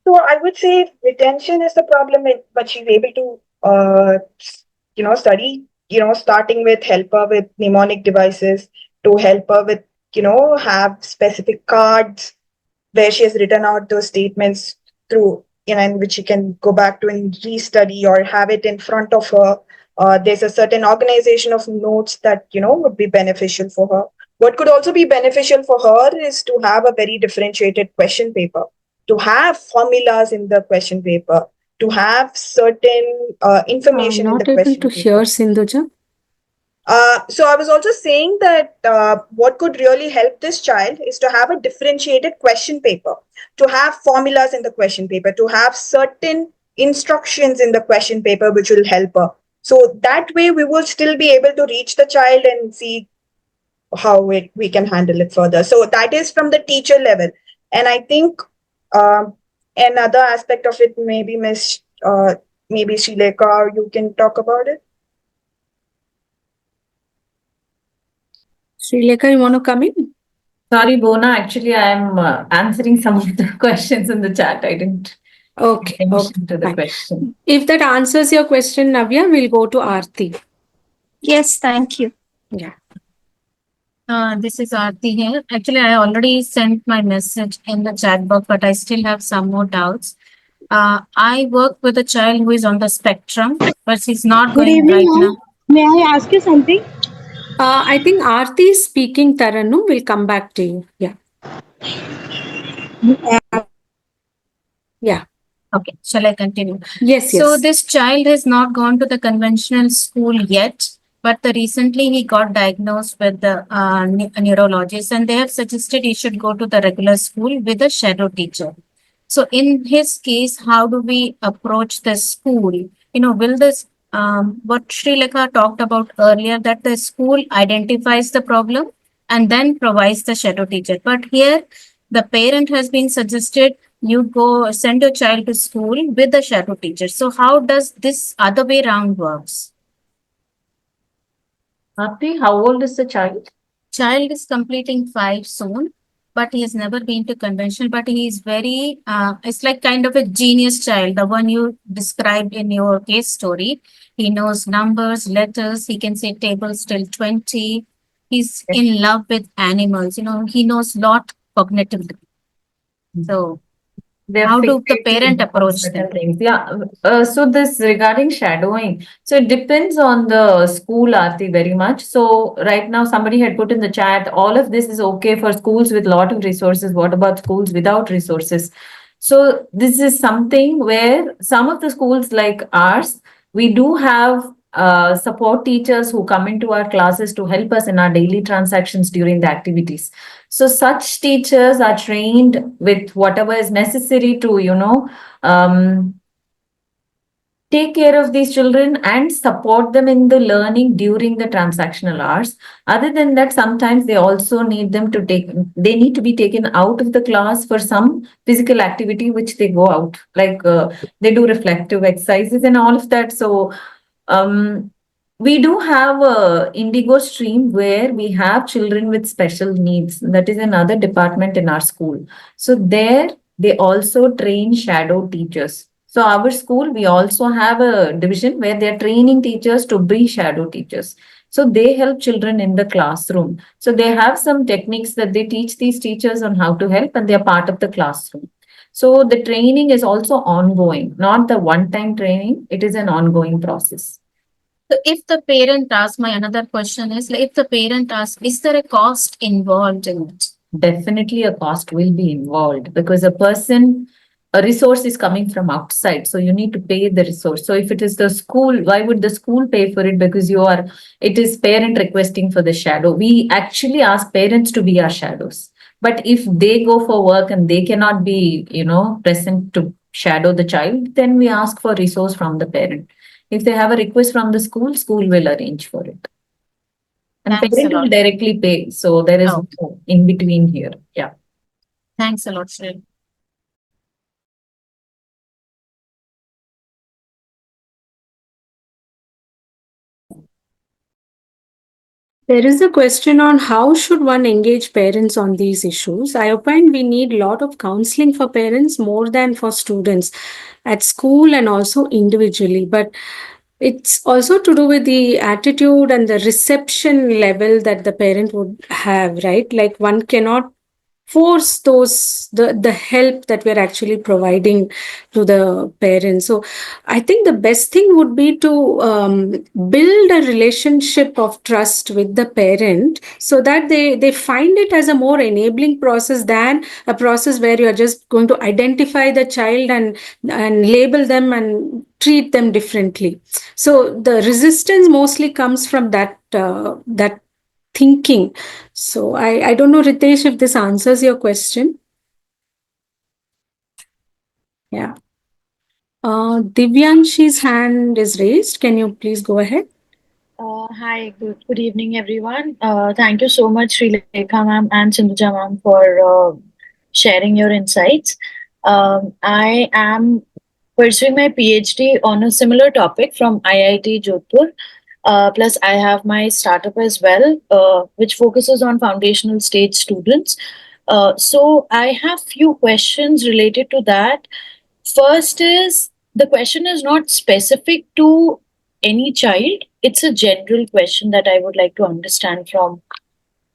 So I would say retention is the problem, but she's able to, study, starting with help her with mnemonic devices, to help her with, have specific cards where she has written out those statements through, in which she can go back to and restudy or have it in front of her. There's a certain organization of notes that, would be beneficial for her. What could also be beneficial for her is to have a very differentiated question paper, to have formulas in the question paper, to have certain information in the question paper. Not able to hear, Sindhuja. So I was also saying that what could really help this child is to have a differentiated question paper, to have formulas in the question paper, to have certain instructions in the question paper which will help her. So that way we will still be able to reach the child and see how we can handle it further. So that is from the teacher level. And I think another aspect of it, maybe maybe Srilekha, you can talk about it. Srilekha, you want to come in? Sorry, Bona. Actually, I am answering some of the questions in the chat. I didn't pay attention to the question. If that answers your question, Navya, we'll go to Aarti. Yes, thank you. Yeah. This is Aarti here. Actually, I already sent my message in the chat box, but I still have some more doubts. I work with a child who is on the spectrum, but he's not Good going evening, right ma'am. now. May I ask you something? I think Aarti is speaking, Taranu. We'll come back to you. Yeah. Yeah. Okay, shall I continue? Yes, So yes. this child has not gone to the conventional school yet, but recently he got diagnosed with the neurologist, and they have suggested he should go to the regular school with a shadow teacher. So in his case, how do we approach the school? Will this what Sri Lekha talked about earlier, that the school identifies the problem and then provides the shadow teacher. But here, the parent has been suggested you go send your child to school with the shadow teacher. So how does this other way round works? Aarti, how old is the child? Child is completing 5 soon, but he has never been to convention. But he is very, it's like kind of a genius child, the one you described in your case story. He knows numbers, letters, he can say tables till 20. He's in love with animals, he knows lot cognitively. So They're how do the fixated parent on approach certain them? things. Yeah. So this regarding shadowing. So it depends on the school, Aarti, very much. So right now somebody had put in the chat, all of this is okay for schools with lot of resources. What about schools without resources? So this is something where some of the schools like ours, we do have support teachers who come into our classes to help us in our daily transactions during the activities. So such teachers are trained with whatever is necessary to, take care of these children and support them in the learning during the transactional hours. Other than that, sometimes they also need they need to be taken out of the class for some physical activity, which they go out, like they do reflective exercises and all of that. So, we do have a Indigo stream where we have children with special needs. That is another department in our school. So there they also train shadow teachers. So our school, we also have a division where they're training teachers to be shadow teachers. So they help children in the classroom. So they have some techniques that they teach these teachers on how to help, and they're part of the classroom. So the training is also ongoing, not the one-time training. It is an ongoing process. So if the parent asks, my another question is, like, if the parent asks, is there a cost involved in it? Definitely a cost will be involved because a resource is coming from outside. So you need to pay the resource. So if it is the school, why would the school pay for it? Because it is parent requesting for the shadow. We actually ask parents to be our shadows. But if they go for work and they cannot be, present to shadow the child, then we ask for resource from the parent. If they have a request from the school will arrange for it. And Thanks a parent will lot. directly pay. So there is Oh. no in between here. Yeah. Thanks a lot, Shreya. There is a question on how should one engage parents on these issues. I opine we need a lot of counseling for parents more than for students at school and also individually. But it's also to do with the attitude and the reception level that the parent would have, right? Like one cannot force the help that we're actually providing to the parents. So I think the best thing would be to build a relationship of trust with the parent so that they find it as a more enabling process than a process where you're just going to identify the child and label them and treat them differently. So the resistance mostly comes from that thinking. So I don't know, Ritesh, if this answers your question. Yeah. Divyanshi's hand is raised. Can you please go ahead? Hi, good evening, everyone. Thank you so much, Sri Lekha ma'am and Sindhuja ma'am, for sharing your insights. I am pursuing my PhD on a similar topic from IIT Jodhpur. Plus, I have my startup as well, which focuses on foundational stage students. So I have few questions related to that. First is the question is not specific to any child. It's a general question that I would like to understand from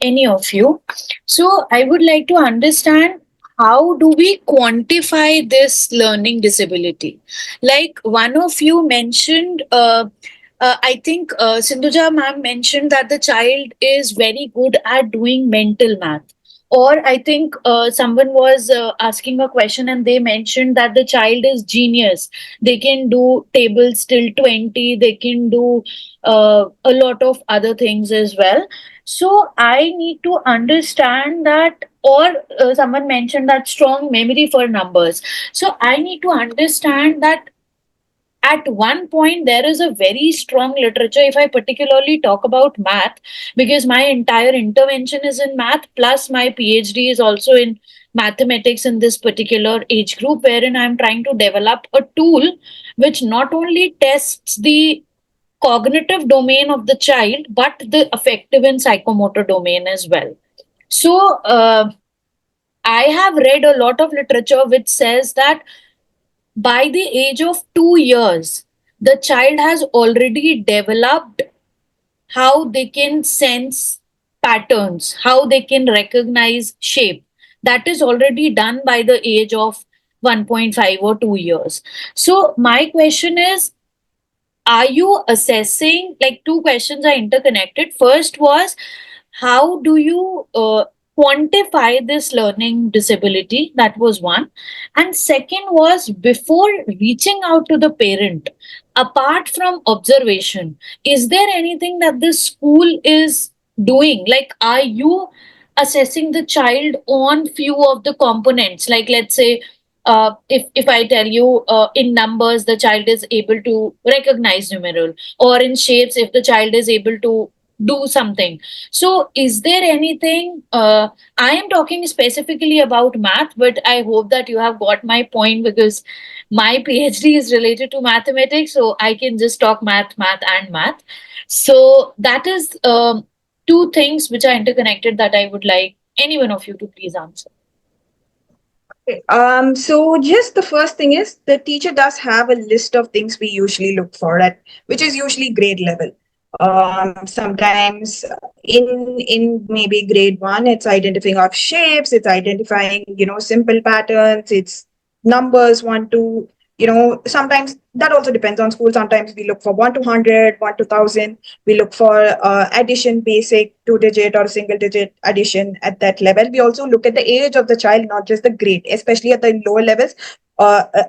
any of you. So I would like to understand, how do we quantify this learning disability? Like one of you mentioned, I think Sindhuja ma'am mentioned that the child is very good at doing mental math. Or I think someone was asking a question and they mentioned that the child is genius. They can do tables till 20, they can do a lot of other things as well. So I need to understand that, or someone mentioned that strong memory for numbers. So I need to understand that at one point there is a very strong literature, if I particularly talk about math, because my entire intervention is in math, plus my PhD is also in mathematics in this particular age group, wherein I'm trying to develop a tool which not only tests the cognitive domain of the child but the affective and psychomotor domain as well. So I have read a lot of literature which says that by the age of 2 years, the child has already developed how they can sense patterns, how they can recognize shape. That is already done by the age of 1.5 or 2 years. So, my question is, are you assessing, like, two questions are interconnected? First was, how do you quantify this learning disability? That was one. And second was, before reaching out to the parent, apart from observation, is there anything that the school is doing? Like, are you assessing the child on few of the components? Like, let's say, if I tell you in numbers, the child is able to recognize numeral, or in shapes, if the child is able to do something. So, is there anything? I am talking specifically about math, but I hope that you have got my point, because my PhD is related to mathematics, so I can just talk math, math, and math. So, that is two things which are interconnected that I would like any one of you to please answer. Okay. So just the first thing is the teacher does have a list of things we usually look for at, which is usually grade level. Sometimes in maybe grade one, it's identifying of shapes, it's identifying, simple patterns, it's numbers, 1 to, sometimes that also depends on school. Sometimes we look for 1 to 100, 1 to 1,000. We look for addition, basic 2 digit or single digit addition at that level. We also look at the age of the child, not just the grade, especially at the lower levels.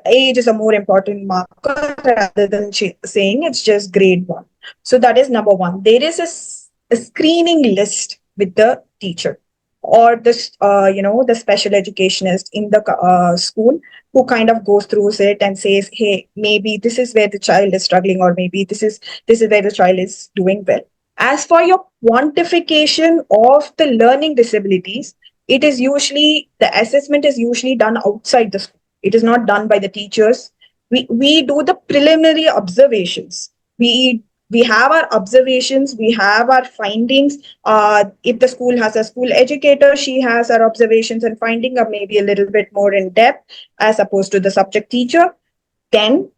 Age is a more important marker rather than saying it's just grade one. So that is number one. There is a screening list with the teacher or the special educationist in the school, who kind of goes through it and says, hey, maybe this is where the child is struggling, or maybe this is where the child is doing well. As for your quantification of the learning disabilities, it is usually, the assessment is usually done outside the school. It is not done by the teachers. We do the preliminary observations. We have our observations, we have our findings. If the school has a school educator, she has her observations and finding are maybe a little bit more in depth as opposed to the subject teacher. Then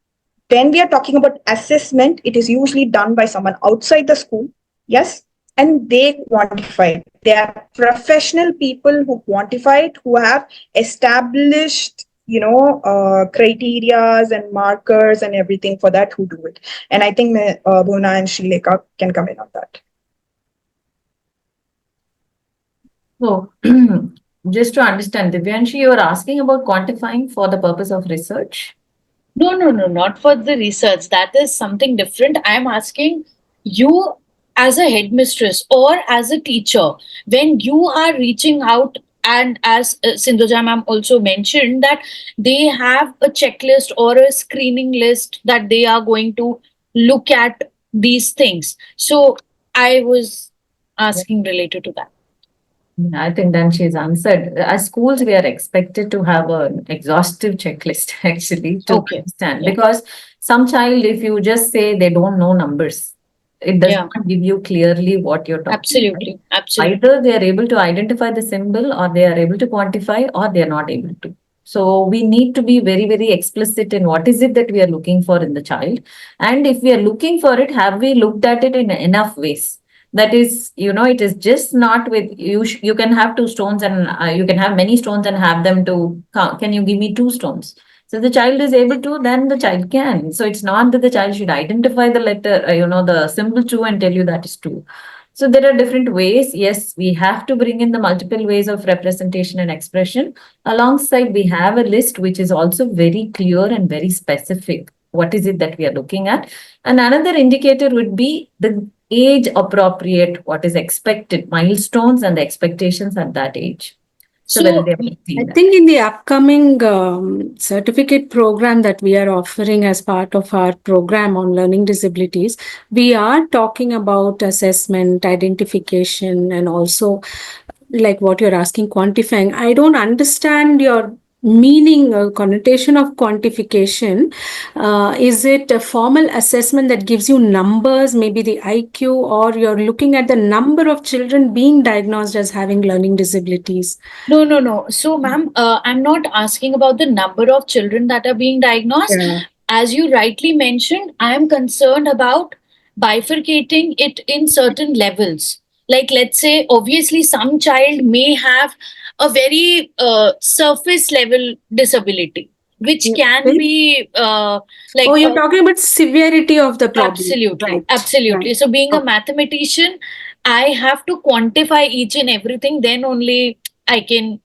when we are talking about assessment, it is usually done by someone outside the school. Yes. And they quantify it. They are professional people who quantify it, who have established criterias and markers and everything for that, who do it. And I think Bhuna and Srilekha can come in on that. So, just to understand, Divyanshi, you are asking about quantifying for the purpose of research? No, not for the research. That is something different. I am asking you as a headmistress or as a teacher, when you are reaching out, and as Sindhuja ma'am also mentioned, that they have a checklist or a screening list that they are going to look at these things. So I was asking related to that. I think then she's answered. As schools, we are expected to have an exhaustive checklist actually to understand, because some child, if you just say they don't know numbers, it does not give you clearly what you're talking Absolutely. about. Absolutely. Either they are able to identify the symbol, or they are able to quantify, or they are not able to. So we need to be very, very explicit in what is it that we are looking for in the child. And if we are looking for it, have we looked at it in enough ways? That is, it is just not with you. You can have two stones and you can have many stones and have them to count. Can you give me two stones? So the child is able to, then the child can. So it's not that the child should identify the letter, the symbol two and tell you that is two. So there are different ways. Yes, we have to bring in the multiple ways of representation and expression. Alongside, we have a list which is also very clear and very specific. What is it that we are looking at? And another indicator would be the age appropriate, what is expected, milestones and the expectations at that age. So whether they have seen I that. think in the upcoming certificate program that we are offering as part of our program on learning disabilities, we are talking about assessment, identification, and also like what you're asking, quantifying. I don't understand your meaning or connotation of quantification. Is it a formal assessment that gives you numbers, maybe the IQ, or you're looking at the number of children being diagnosed as having learning disabilities? No. So, ma'am, I'm not asking about the number of children that are being diagnosed. Yeah. As you rightly mentioned, I am concerned about bifurcating it in certain levels. Like, let's say, obviously, some child may have a very surface level disability, which can be like. Oh, you're talking about severity of the problem. Absolutely, Right. absolutely. Right. So, being a Okay. mathematician, I have to quantify each and everything, then only I can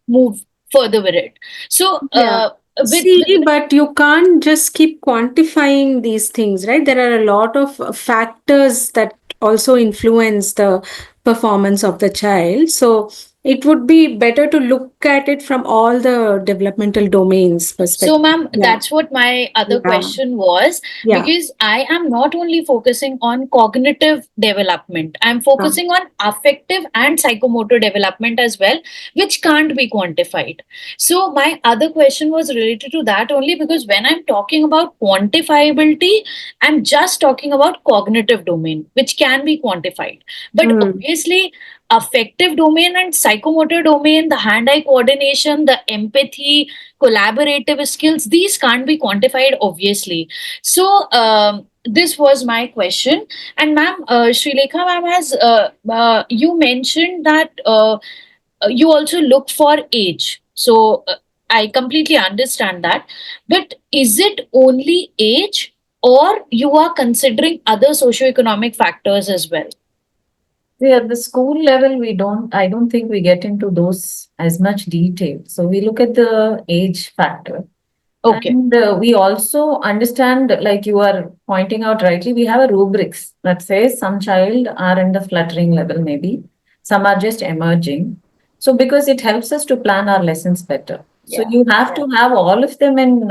move further with it. So, Yeah. See, but you can't just keep quantifying these things, right? There are a lot of factors that also influence the performance of the child. So it would be better to look at it from all the developmental domains perspective. so, ma'am, Yeah. that's what my other Yeah. question was. Yeah. Because I am not only focusing on cognitive development, I'm focusing on affective and psychomotor development as well, which can't be quantified. So, my other question was related to that only, because when I'm talking about quantifiability, I'm just talking about cognitive domain, which can be quantified. But obviously, affective domain and psychomotor domain, the hand-eye coordination, the empathy, collaborative skills, these can't be quantified, obviously. So, this was my question. And ma'am, Srilekha ma'am, has you mentioned that you also look for age. So, I completely understand that. But is it only age, or you are considering other socioeconomic factors as well? See, at the school level, I don't think we get into those as much detail. So we look at the age factor. Okay. And we also understand, like you are pointing out rightly, we have a rubrics that says some child are in the fluttering level, maybe some are just emerging. So because it helps us to plan our lessons better. So you have to have all of them in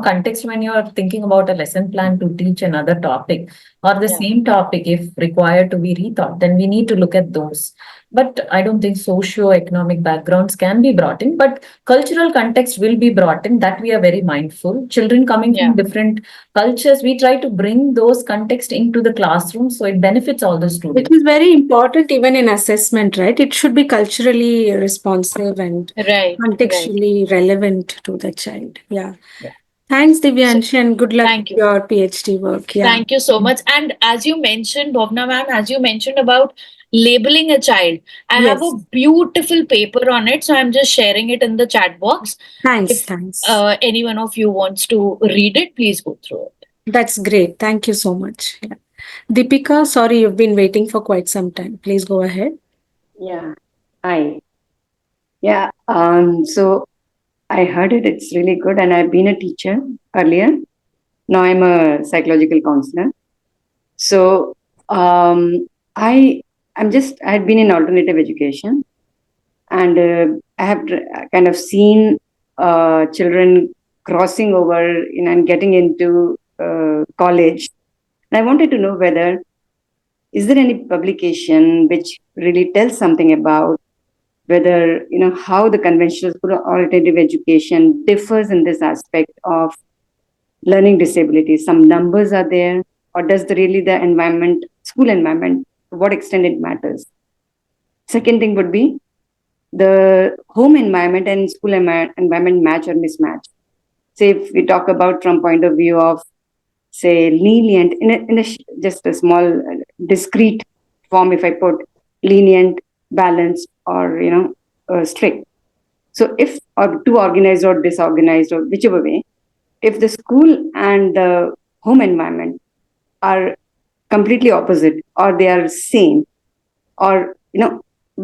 context when you are thinking about a lesson plan to teach another topic or the same topic if required to be rethought. Then we need to look at those. But I don't think socio-economic backgrounds can be brought in, but cultural context will be brought in. That we are very mindful. Children coming from different cultures, we try to bring those context into the classroom so it benefits all the students. Which is very important even in assessment, right? It should be culturally responsive and contextually relevant to the child. Yeah. Thanks, Divyanshi, and good luck with your PhD work. Yeah. Thank you so much. And as you mentioned, Bhavna ma'am, as you mentioned about labeling a child, I have a beautiful paper on it. So I'm just sharing it in the chat box. Thanks. If any one of you wants to read it, please go through it. That's great. Thank you so much. Yeah. Deepika, sorry, you've been waiting for quite some time. Please go ahead. Yeah. Hi. Yeah. So I heard it. It's really good. And I've been a teacher earlier. Now I'm a psychological counselor. So I had been in alternative education, and I have kind of seen children crossing over and getting into college. And I wanted to know whether is there any publication which really tells something about whether how the conventional school or alternative education differs in this aspect of learning disabilities. Some numbers are there, or does the environment, school environment, to what extent it matters? Second thing would be the home environment and school environment match or mismatch. Say if we talk about from point of view of, say, lenient in just a small discrete form if I put lenient, balanced, or strict. So if or too organized or disorganized or whichever way, if the school and the home environment are completely opposite or they are same, or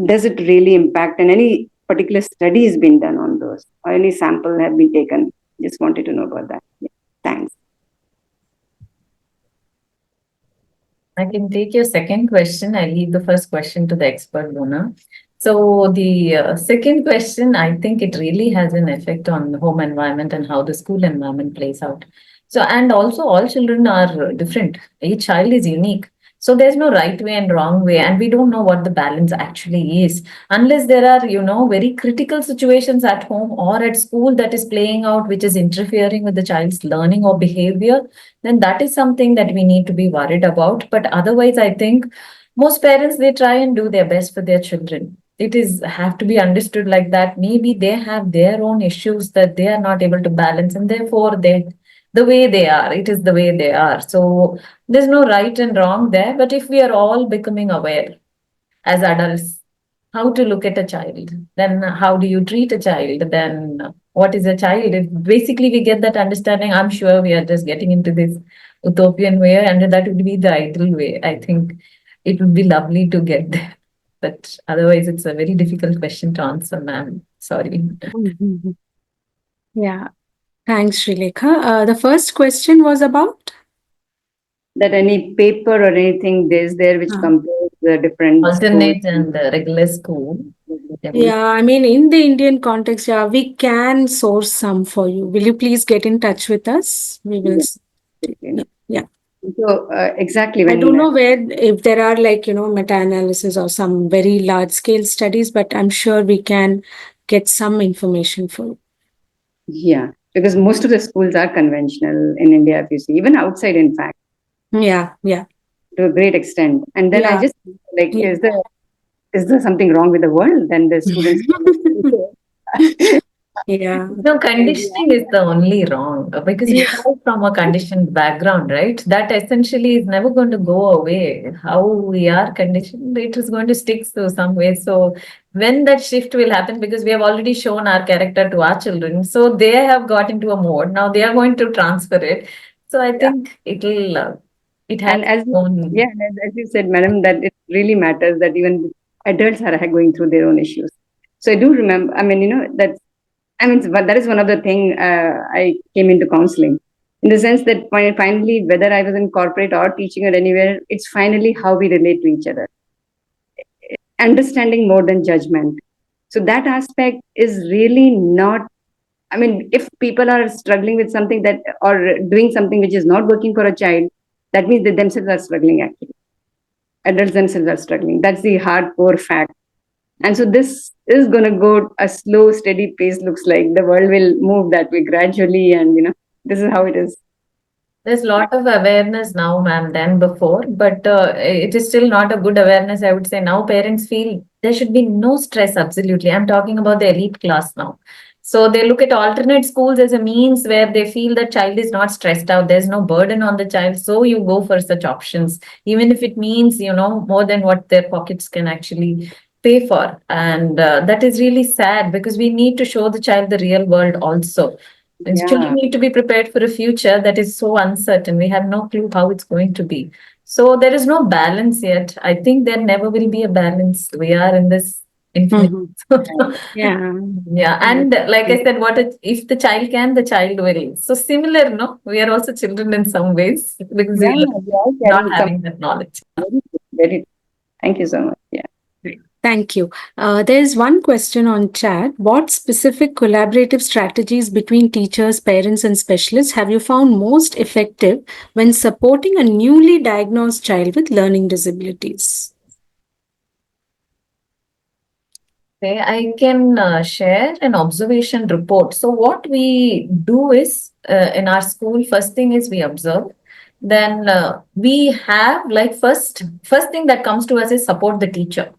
does it really impact, and any particular study has been done on those or any sample have been taken? Just wanted to know about that. Yeah. Thanks. I can take your second question. I leave the first question to the expert, Mona. So the second question, I think it really has an effect on the home environment and how the school environment plays out. So, and also all children are different. Each child is unique. So there's no right way and wrong way, and we don't know what the balance actually is unless there are, very critical situations at home or at school that is playing out, which is interfering with the child's learning or behavior. Then that is something that we need to be worried about. But otherwise, I think most parents, they try and do their best for their children. It is have to be understood like that. Maybe they have their own issues that they are not able to balance, and therefore the way they are, it is the way they are. So there's no right and wrong there. But if we are all becoming aware as adults how to look at a child, then how do you treat a child, then what is a child? If basically we get that understanding, I'm sure we are just getting into this utopian way, and that would be the ideal way. I think it would be lovely to get there. But otherwise, it's a very difficult question to answer, ma'am. Sorry. Mhm. Yeah. Thanks, Srilekha. The first question was about? That any paper or anything is there which compares the different Alternate schools? and the regular school. Yeah, I mean, in the Indian context, yeah, we can source some for you. Will you please get in touch with us? We will. Yeah. So exactly I when don't know where, if there are like, meta-analysis or some very large scale studies, but I'm sure we can get some information for you. Yeah, because most of the schools are conventional in India, if you see, even outside, in fact. Yeah, yeah. To a great extent. And then I Yeah. just like, is there something wrong with the world? Then the students. Yeah. No, conditioning is the only wrong because we are from a conditioned background, right? That essentially is never going to go away. How we are conditioned, it is going to stick to some way. So when that shift will happen, because we have already shown our character to our children, so they have got into a mode. Now they are going to transfer it. So I think it'll, it has And as own. yeah, and as you said, madam, that it really matters that even adults are going through their own issues. So I do remember. I mean, but that is one of the thing I came into counseling, in the sense that finally, whether I was in corporate or teaching or anywhere, it's finally how we relate to each other, understanding more than judgment. So that aspect is really not. I mean, if people are struggling with something that or doing something which is not working for a child, that means they themselves are struggling actually. Adults themselves are struggling. That's the hardcore fact. And so this is going to go a slow, steady pace, looks like. The world will move that way gradually. And, this is how it is. There's a lot of awareness now, ma'am, than before, but it is still not a good awareness. I would say now parents feel there should be no stress. Absolutely. I'm talking about the elite class now. So they look at alternate schools as a means where they feel that child is not stressed out. There's no burden on the child. So you go for such options, even if it means, more than what their pockets can actually pay for. And that is really sad because we need to show the child the real world also. And children need to be prepared for a future that is so uncertain. We have no clue how it's going to be. So there is no balance yet. I think there never will be a balance. We are in this infinite. Yeah. Yeah. And like I said, if the child can, the child will. So similar, no? We are also children in some ways because we are not having that knowledge. Very. Thank you so much. Yeah. Thank you. There's one question on chat. What specific collaborative strategies between teachers, parents, and specialists have you found most effective when supporting a newly diagnosed child with learning disabilities? Okay, I can share an observation report. So what we do is in our school, first thing is we observe. Then we have like first thing that comes to us is support the teacher.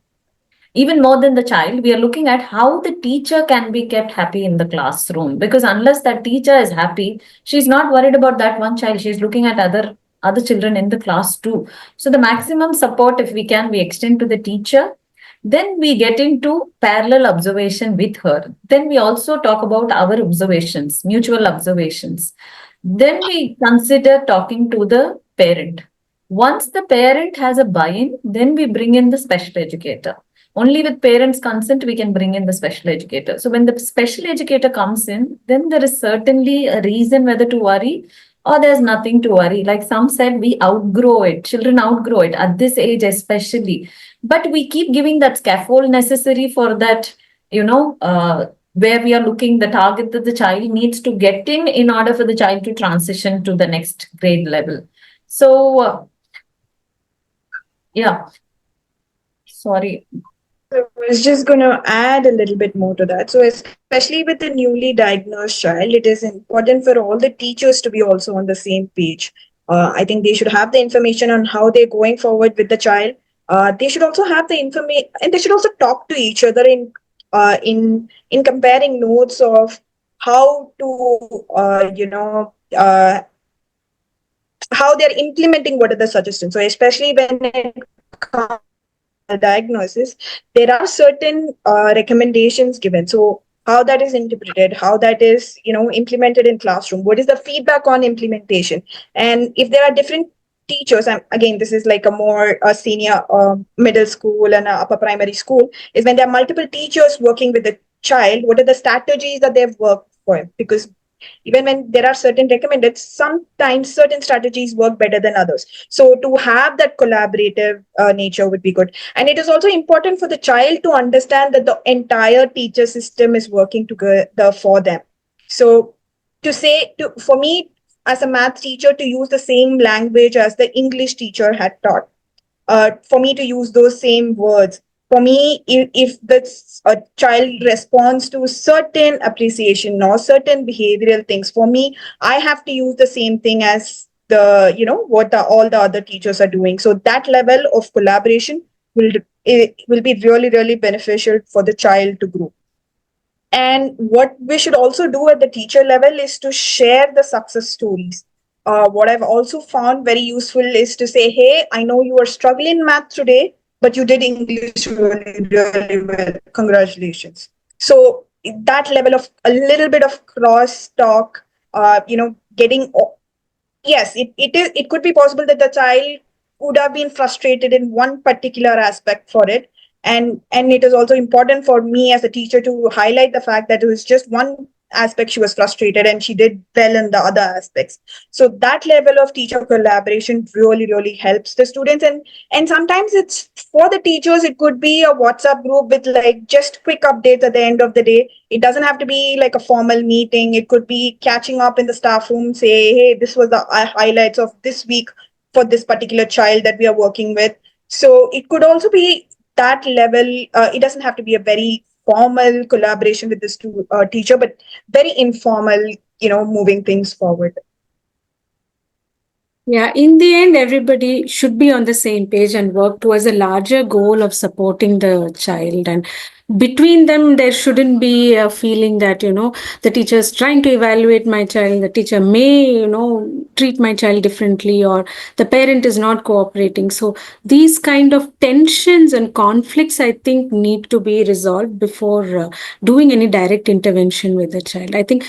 Even more than the child, we are looking at how the teacher can be kept happy in the classroom. Because unless that teacher is happy, she's not worried about that one child. She's looking at other other children in the class too. So the maximum support, if we can, we extend to the teacher. Then we get into parallel observation with her. Then we also talk about our observations, mutual observations. Then we consider talking to the parent. Once the parent has a buy-in, then we bring in the special educator. Only with parents' consent, we can bring in the special educator. So when the special educator comes in, then there is certainly a reason whether to worry or there's nothing to worry. Like some said, we outgrow it. Children outgrow it at this age, especially. But we keep giving that scaffold necessary for that, where we are looking the target that the child needs to get in order for the child to transition to the next grade level. So, yeah, sorry. I was just going to add a little bit more to that. So, especially with the newly diagnosed child, it is important for all the teachers to be also on the same page. I think they should have the information on how they're going forward with the child. They should also have the information, and they should also talk to each other in comparing notes of how to how they're implementing what are the suggestions. So, especially when it comes diagnosis, there are certain recommendations given. So how that is interpreted, how that is implemented in classroom, what is the feedback on implementation, and if there are different teachers, and again this is like a more senior middle school and upper primary school, is when there are multiple teachers working with the child, what are the strategies that they've worked for, because even when there are certain recommended, sometimes certain strategies work better than others. So to have that collaborative nature would be good. And it is also important for the child to understand that the entire teacher system is working together for them. So for me as a math teacher, to use the same language as the English teacher had taught, for me to use those same words. For me, if a child responds to certain appreciation or certain behavioral things, for me, I have to use the same thing as all the other teachers are doing. So that level of collaboration will be really, really beneficial for the child to grow. And what we should also do at the teacher level is to share the success stories. What I've also found very useful is to say, hey, I know you are struggling in math today, but you did English really, really well. Congratulations. So that level of a little bit of cross talk, getting, yes, it could be possible that the child would have been frustrated in one particular aspect for it, and it is also important for me as a teacher to highlight the fact that it was just one aspect she was frustrated and she did well in the other aspects. So that level of teacher collaboration really, really helps the students. And sometimes it's for the teachers, it could be a WhatsApp group with like just quick updates at the end of the day. It doesn't have to be like a formal meeting. It could be catching up in the staff room, say, hey, this was the highlights of this week for this particular child that we are working with. So it could also be that level. It doesn't have to be a very formal collaboration with the teacher, but very informal, moving things forward. Yeah, in the end, everybody should be on the same page and work towards a larger goal of supporting the child. And between them, there shouldn't be a feeling that, the teacher is trying to evaluate my child, the teacher may, treat my child differently, or the parent is not cooperating. So these kind of tensions and conflicts, I think, need to be resolved before doing any direct intervention with the child. I think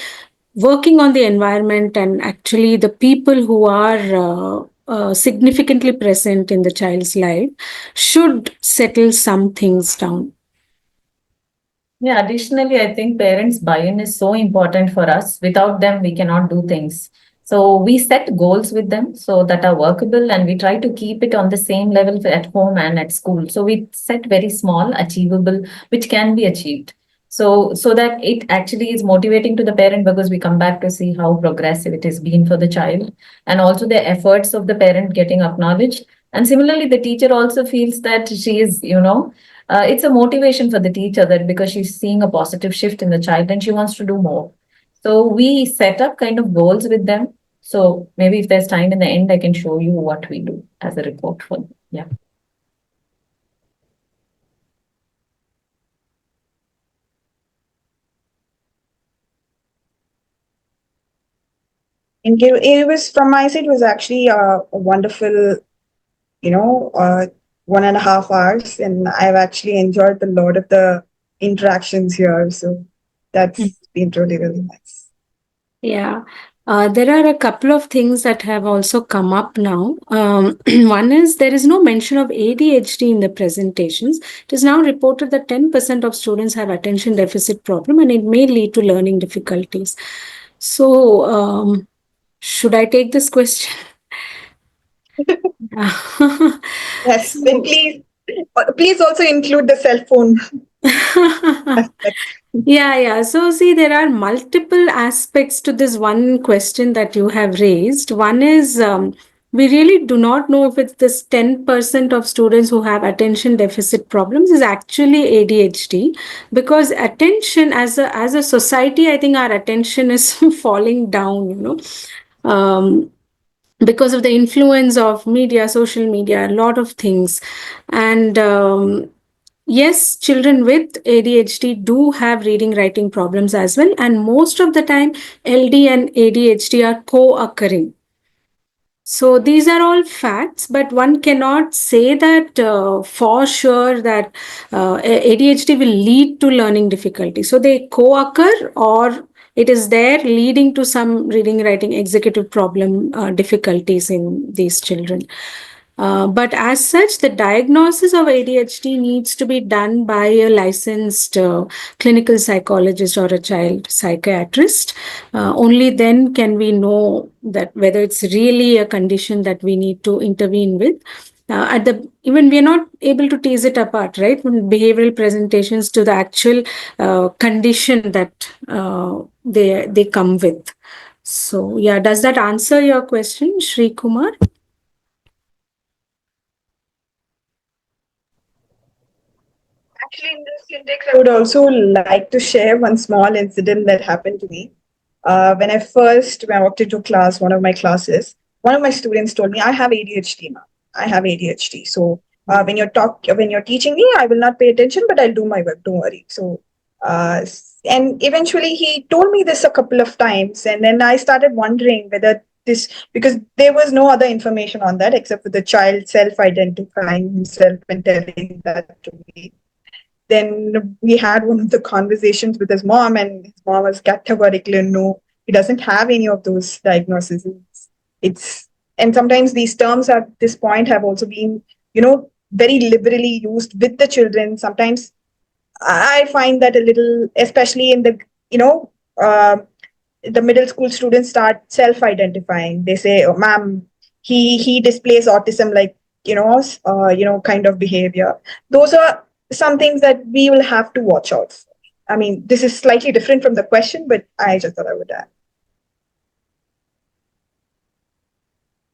working on the environment and actually the people who are significantly present in the child's life should settle some things down. Yeah, additionally, I think parents' buy-in is so important for us. Without them, we cannot do things. So we set goals with them so that are workable, and we try to keep it on the same level at home and at school. So we set very small, achievable, which can be achieved. So that it actually is motivating to the parent, because we come back to see how progressive it has been for the child, and also the efforts of the parent getting acknowledged. And similarly, the teacher also feels that she is, it's a motivation for the teacher, that because she's seeing a positive shift in the child and she wants to do more. So we set up kind of goals with them. So maybe if there's time in the end, I can show you what we do as a report for them. Yeah. it was from my side, it was actually a wonderful, 1.5 hours, and I've actually enjoyed a lot of the interactions here. So that's been really, really nice. Yeah. There are a couple of things that have also come up now. One is there is no mention of ADHD in the presentations. It is now reported that 10% of students have attention deficit problem and it may lead to learning difficulties. So, should I take this question? Yes, and please also include the cell phone aspect. Yeah. So, see, there are multiple aspects to this one question that you have raised. One is we really do not know if it's this 10% of students who have attention deficit problems is actually ADHD, because attention as a society, I think our attention is falling down, because of the influence of media, social media, a lot of things. And yes, children with ADHD do have reading writing problems as well, and most of the time LD and ADHD are co-occurring. So these are all facts, but one cannot say that for sure that ADHD will lead to learning difficulty. So they co-occur, or it is there leading to some reading, writing, executive problem difficulties in these children. But as such, the diagnosis of ADHD needs to be done by a licensed clinical psychologist or a child psychiatrist. Only then can we know that whether it's really a condition that we need to intervene with. Even we are not able to tease it apart, right? From behavioral presentations to the actual condition that they come with. So yeah, does that answer your question, Shri Kumar? Actually, in this context, I would also like to share one small incident that happened to me. When I walked into class, one of my classes, one of my students told me, "I have ADHD now. I have ADHD. So when you're teaching me, I will not pay attention, but I'll do my work. Don't worry." So, and eventually he told me this a couple of times, and then I started wondering whether this, because there was no other information on that except for the child self-identifying himself and telling that to me. Then we had one of the conversations with his mom, and his mom was categorically no, he doesn't have any of those diagnoses. It's and sometimes these terms at this point have also been, very liberally used with the children. Sometimes I find that a little, especially in the middle school students start self-identifying. They say, "Oh, ma'am, he displays autism, like kind of behavior." Those are some things that we will have to watch out for. I mean, this is slightly different from the question, but I just thought I would add.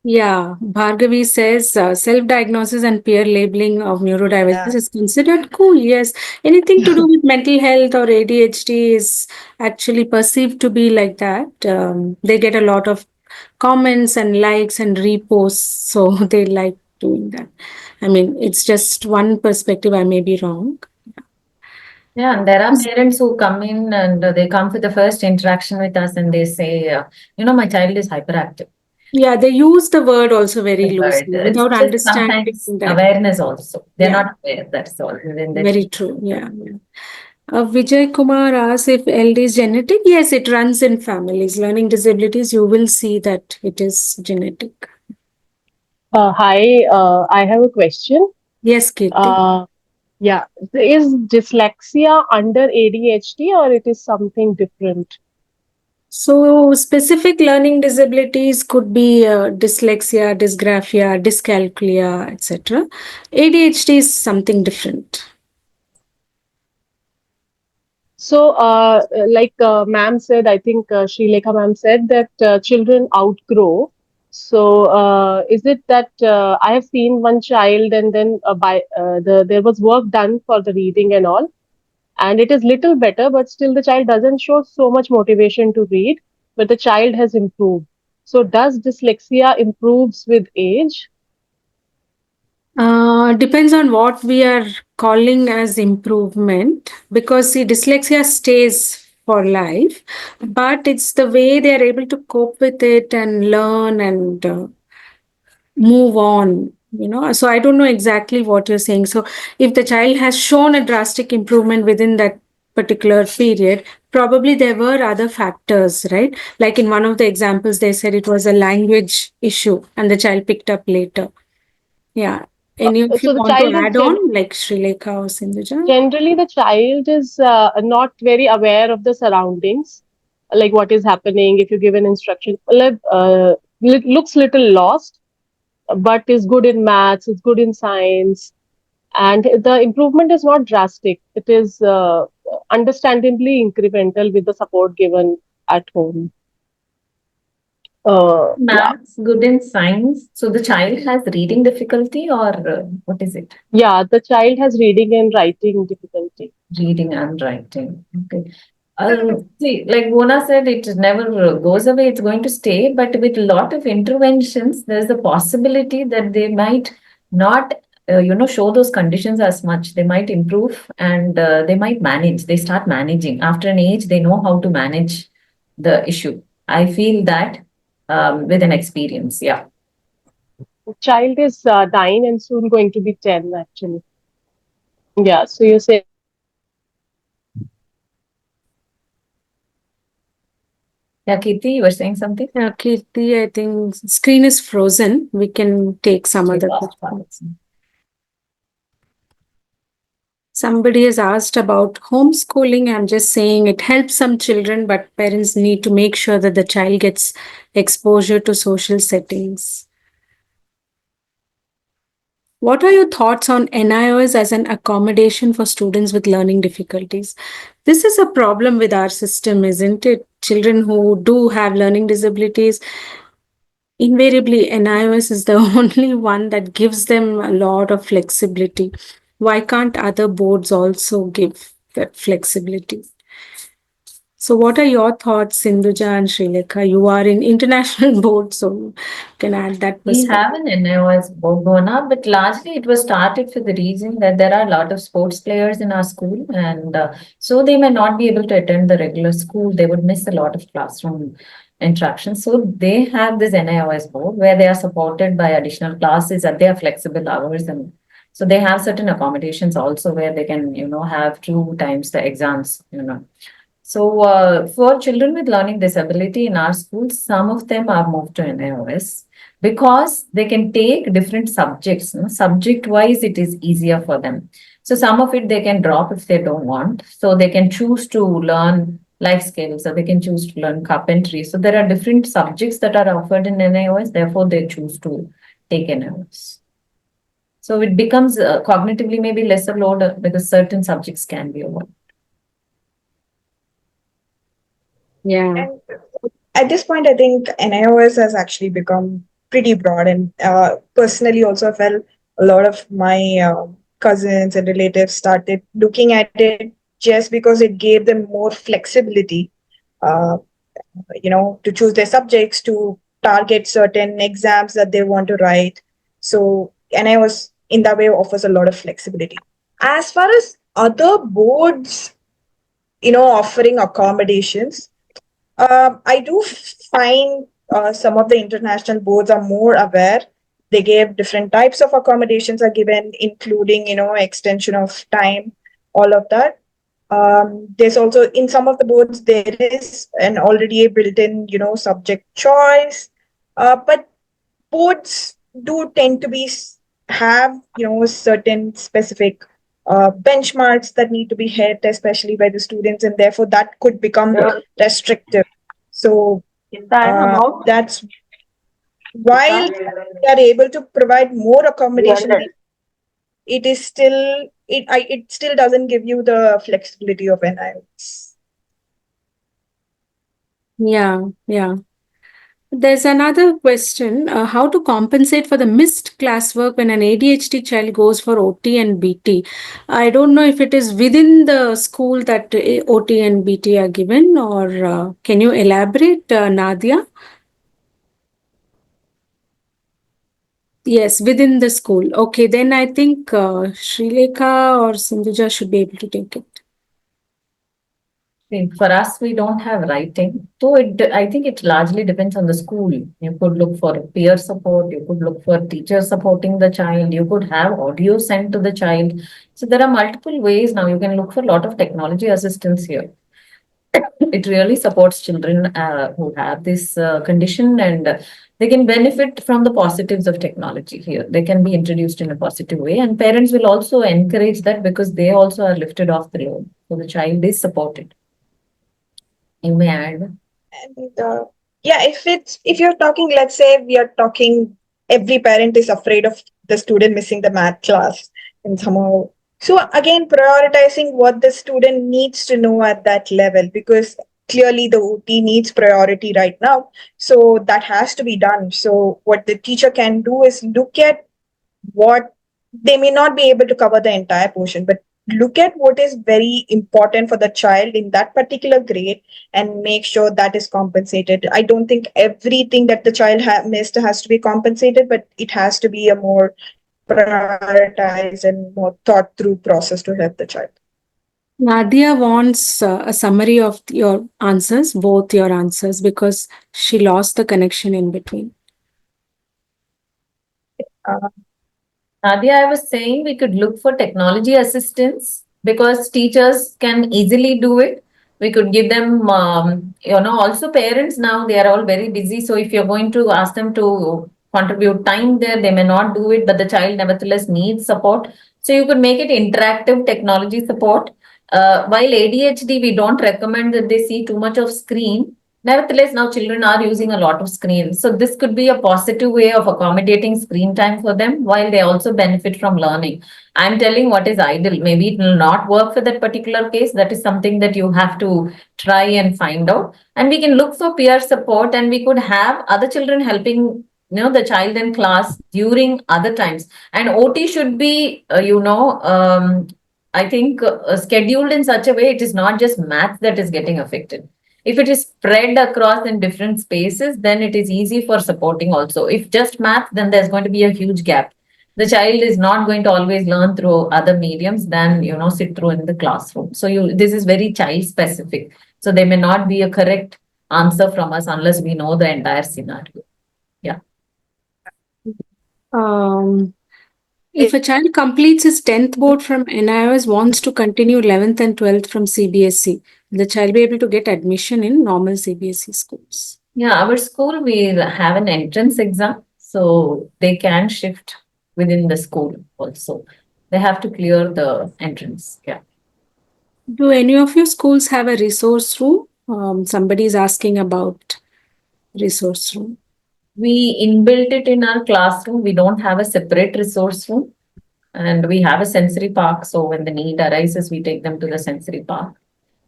Yeah, Bhargavi says self-diagnosis and peer labeling of neurodivergence is considered cool. Yes, anything to do with mental health or ADHD is actually perceived to be like that. They get a lot of comments and likes and reposts, so they like doing that. I mean, it's just one perspective. I may be wrong. Yeah, and there are parents who come in and they come for the first interaction with us and they say, my child is hyperactive. Yeah, they use the word also very loosely without understanding that. Awareness also. They're not aware, that's all. Very true. Yeah. Vijay Kumar asks if LD is genetic. Yes, it runs in families. Learning disabilities, you will see that it is genetic. Hi, I have a question. Yes, Kirti. Yeah, is dyslexia under ADHD or it is something different? So, specific learning disabilities could be dyslexia, dysgraphia, dyscalculia, etc. ADHD is something different. So, like ma'am said, I think Sri Lekha ma'am said that children outgrow. So, is it that I have seen one child and then there was work done for the reading and all, and it is little better, but still the child doesn't show so much motivation to read, but the child has improved. So, does dyslexia improves with age? Depends on what we are calling as improvement, because see, dyslexia stays for life, but it's the way they are able to cope with it and learn and move on. So I don't know exactly what you're saying. So if the child has shown a drastic improvement within that particular period, probably there were other factors, right? Like in one of the examples, they said it was a language issue and the child picked up later. Yeah. Any of you So the want to child is add on, like Srilekha or Sindhuja? generally the child is not very aware of the surroundings, like what is happening. If you give an instruction, looks little lost, but is good in maths, is good in science, and the improvement is not drastic. It is understandably incremental with the support given at home. Yeah, Maths, good in science. So the child has reading difficulty, or what is it? yeah, the child has reading and writing difficulty. Reading and writing. Okay. See, like Mona said, it never goes away, it's going to stay. But with a lot of interventions, there's a possibility that they might not, show those conditions as much. They might improve and they might manage. They start managing. After an age, they know how to manage the issue. I feel that with an experience. Yeah. The child is 9 and soon going to be 10, actually. Yeah, so you say. Yeah, Kirti, you were saying something? Yeah, Kirti, I think screen is frozen. We can take some other questions. Somebody has asked about homeschooling. I'm just saying it helps some children, but parents need to make sure that the child gets exposure to social settings. What are your thoughts on NIOS as an accommodation for students with learning difficulties? This is a problem with our system, isn't it? Children who do have learning disabilities, invariably NIOS is the only one that gives them a lot of flexibility. Why can't other boards also give that flexibility? So what are your thoughts, Sindhuja and Srilekha? You are in international board, so you can add that We perspective. have an NIOS Bogona, but largely it was started for the reason that there are a lot of sports players in our school, and so they may not be able to attend the regular school. They would miss a lot of classroom interactions. So they have this NIOS board where they are supported by additional classes at their flexible hours, and so they have certain accommodations also where they can, have 2 times the exams. So, for children with learning disability in our schools, some of them are moved to NIOS because they can take different subjects. Subject wise, it is easier for them. So, some of it they can drop if they don't want. So, they can choose to learn life skills or they can choose to learn carpentry. So, there are different subjects that are offered in NIOS, therefore, they choose to take NIOS. So, it becomes cognitively maybe lesser load because certain subjects can be avoided. Yeah. And at this point, I think NIOS has actually become pretty broad. And personally, also, I felt a lot of my cousins and relatives started looking at it just because it gave them more flexibility, uh, to choose their subjects, to target certain exams that they want to write. So NIOS, in that way, offers a lot of flexibility. As far as other boards, offering accommodations, I do find some of the international boards are more aware. They give different types of accommodations are given, including, extension of time, all of that. There's also in some of the boards, there is an already a built-in, subject choice. But boards do tend to have, certain specific benchmarks that need to be hit, especially by the students, and therefore that could become restrictive. So that's while they are able to provide more accommodation, it is still it still doesn't give you the flexibility of NIOS. Yeah. There's another question, how to compensate for the missed classwork when an ADHD child goes for OT and BT. I don't know if it is within the school that OT and BT are given, or can you elaborate, Nadia? Yes, within the school. Okay, then I think Srilekha or Sindhuja should be able to take it. For us, we don't have writing. So I think it largely depends on the school. You could look for peer support, you could look for teachers supporting the child, you could have audio sent to the child. So there are multiple ways now. You can look for a lot of technology assistance here. It really supports children who have this condition, and they can benefit from the positives of technology here. They can be introduced in a positive way, and parents will also encourage that because they also are lifted off the load. So the child is supported. You may add. And yeah, if you're talking, let's say we are talking, every parent is afraid of the student missing the math class and somehow. So again, prioritizing what the student needs to know at that level, because clearly the OT needs priority right now. So that has to be done. So what the teacher can do is look at what they may not be able to cover the entire portion, but look at what is very important for the child in that particular grade and make sure that is compensated. I don't think everything that the child missed has to be compensated, but it has to be a more prioritized and more thought through process to help the child. Nadia wants a summary of your answers, both your answers, because she lost the connection in between. Nadia, I was saying we could look for technology assistance because teachers can easily do it. We could give them, also parents now, they are all very busy. So if you're going to ask them to contribute time there, they may not do it, but the child nevertheless needs support. So you could make it interactive technology support. While ADHD, we don't recommend that they see too much of screen. Nevertheless, now children are using a lot of screens. So this could be a positive way of accommodating screen time for them while they also benefit from learning. I'm telling what is ideal. Maybe it will not work for that particular case. That is something that you have to try and find out. And we can look for peer support, and we could have other children helping the child in class during other times. And OT should be, I think scheduled in such a way it is not just math that is getting affected. If it is spread across in different spaces, then it is easy for supporting also. If just math, then there's going to be a huge gap. The child is not going to always learn through other mediums than, sit through in the classroom. So this is very child specific. So there may not be a correct answer from us unless we know the entire scenario. Yeah. If a child completes his 10th board from NIOS, wants to continue 11th and 12th from CBSE, the child be able to get admission in normal CBSE schools? Yeah, our school, we have an entrance exam. So they can shift within the school also. They have to clear the entrance. Yeah. Do any of your schools have a resource room? Somebody is asking about resource room. We inbuilt it in our classroom. We don't have a separate resource room. And we have a sensory park. So when the need arises, we take them to the sensory park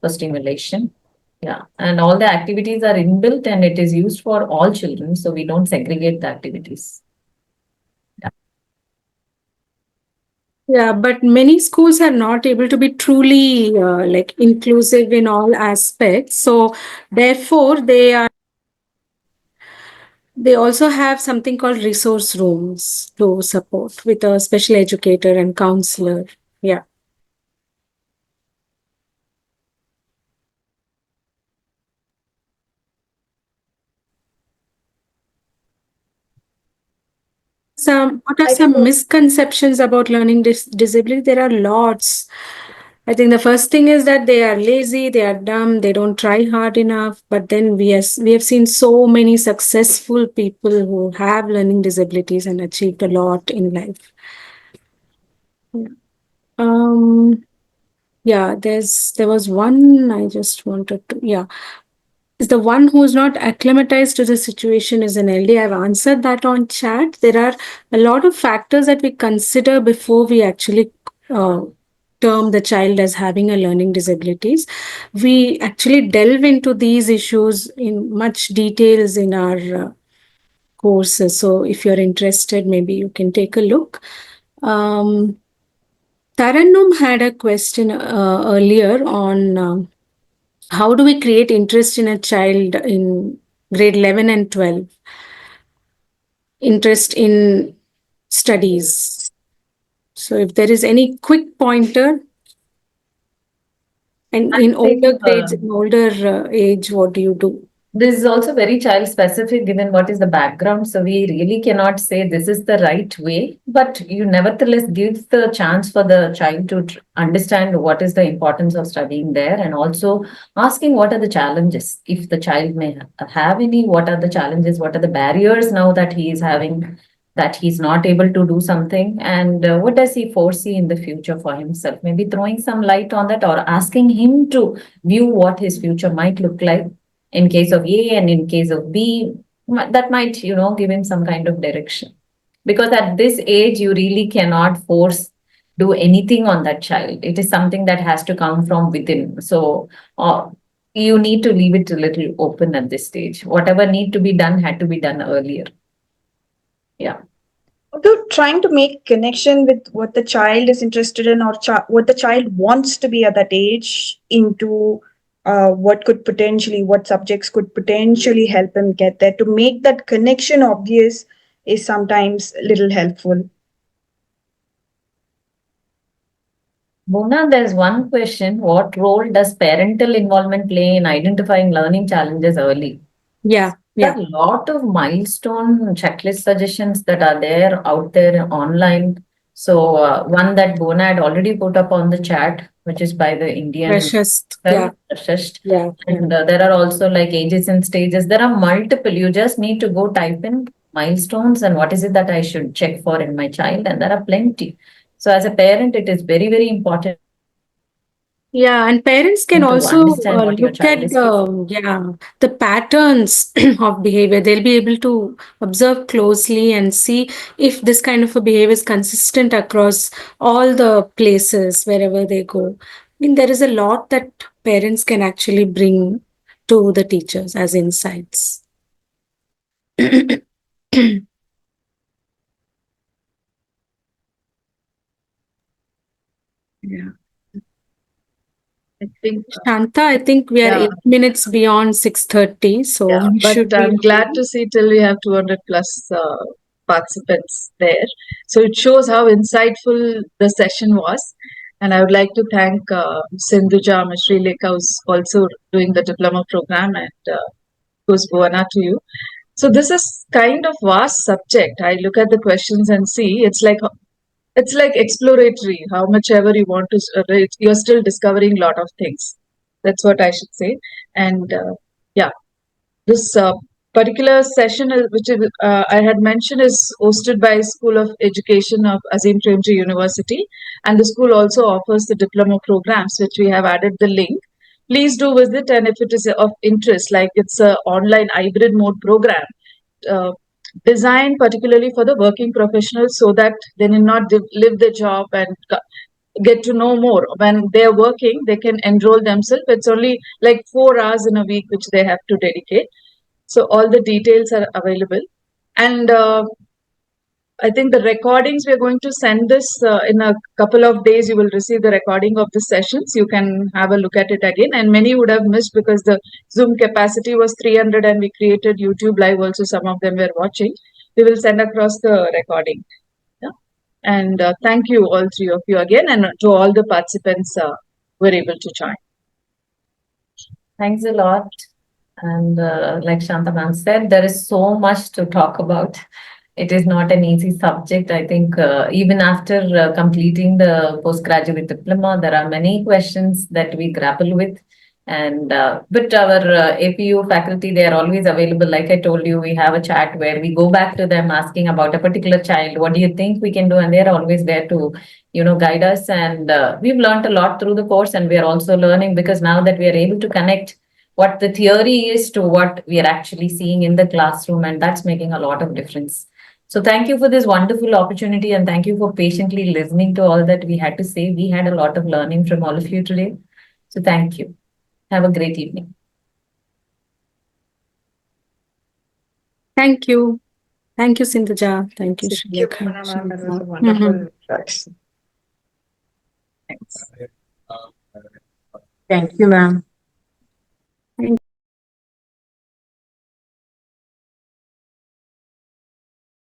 for stimulation. Yeah. And all the activities are inbuilt and it is used for all children. So we don't segregate the activities. Yeah, but many schools are not able to be truly inclusive in all aspects. So therefore, they also have something called resource rooms to support with a special educator and counselor. Yeah. What are some misconceptions about learning disability? There are lots. I think the first thing is that they are lazy, they are dumb, they don't try hard enough. But then we have seen so many successful people who have learning disabilities and achieved a lot in life. There was one I just wanted to, is the one who's not acclimatized to the situation is an LD. I've answered that on chat. There are a lot of factors that we consider before we actually term the child as having a learning disabilities. We actually delve into these issues in much details in our courses. So if you're interested, maybe you can take a look. Tarannum had a question earlier on how do we create interest in a child in grade 11 and 12? Interest in studies. So if there is any quick pointer. And I in older think, grades, in older age, what do you do? this is also very child specific given what is the background. So we really cannot say this is the right way, but you nevertheless give the chance for the child to understand what is the importance of studying there, and also asking what are the challenges. If the child may have any, what are the challenges, what are the barriers now that he is having, that he's not able to do something, and what does he foresee in the future for himself. Maybe throwing some light on that, or asking him to view what his future might look like in case of A and in case of B, that might, give him some kind of direction. Because at this age, you really cannot force do anything on that child. It is something that has to come from within. So you need to leave it a little open at this stage. Whatever need to be done had to be done earlier. Yeah. Although trying to make connection with what the child is interested in, or what the child wants to be at that age, into what subjects could potentially help him get there, to make that connection obvious, is sometimes a little helpful. Mona, there's one question. What role does parental involvement play in identifying learning challenges early? Yeah. There are a lot of milestone checklist suggestions that are there out there online. So one that Bona had already put up on the chat, which is by the Indian Precious. Precious. Yeah. And there are also like ages and stages. There are multiple. You just need to go type in milestones and what is it that I should check for in my child, and there are plenty. So as a parent, it is very, very important. Yeah, and parents can To also understand what your look child at is the patterns of behavior. They'll be able to observe closely and see if this kind of a behavior is consistent across all the places wherever they go. I mean, there is a lot that parents can actually bring to the teachers as insights. Yeah. I think, Shanta, I think we are yeah. 8 minutes beyond 6:30, so Yeah, we but should I'm be glad to see till we have 200 plus participants there. So it shows how insightful the session was. And I would like to thank Sindhuja Lekha, who's also doing the diploma program, and goes Bhuwana to you. So this is kind of vast subject. I look at the questions and see it's like exploratory. How much ever you want to, you're still discovering a lot of things. That's what I should say. And yeah, this particular session, I had mentioned, is hosted by School of Education of Azim Premji University, and the school also offers the diploma programs, which we have added the link. Please do visit, and if it is of interest, like it's a online hybrid mode program, designed particularly for the working professionals, so that they need not live the job and get to know more. When they're working, they can enroll themselves. It's only like 4 hours in a week which they have to dedicate. So all the details are available. And I think the recordings, we're going to send this in a couple of days. You will receive the recording of the sessions. You can have a look at it again. And many would have missed because the Zoom capacity was 300 and we created YouTube Live also. Some of them were watching. We will send across the recording. Yeah. And thank you, all three of you again, and to all the participants who were able to join. Thanks a lot. And like Shanta ma'am said, there is so much to talk about. It is not an easy subject. I think even after completing the postgraduate diploma, there are many questions that we grapple with. And but our APU faculty, they are always available. Like I told you, we have a chat where we go back to them asking about a particular child. What do you think we can do? And they're always there to, guide us. And we've learned a lot through the course, and we are also learning, because now that we are able to connect what the theory is to what we are actually seeing in the classroom, and that's making a lot of difference. So thank you for this wonderful opportunity, and thank you for patiently listening to all that we had to say. We had a lot of learning from all of you today. So thank you. Have a great evening. Thank you. Thank you, Sindhuja. Thank you, Thank you, Srilekha. Bhuwana ma'am. That was a wonderful introduction. Thanks. Thank you, ma'am.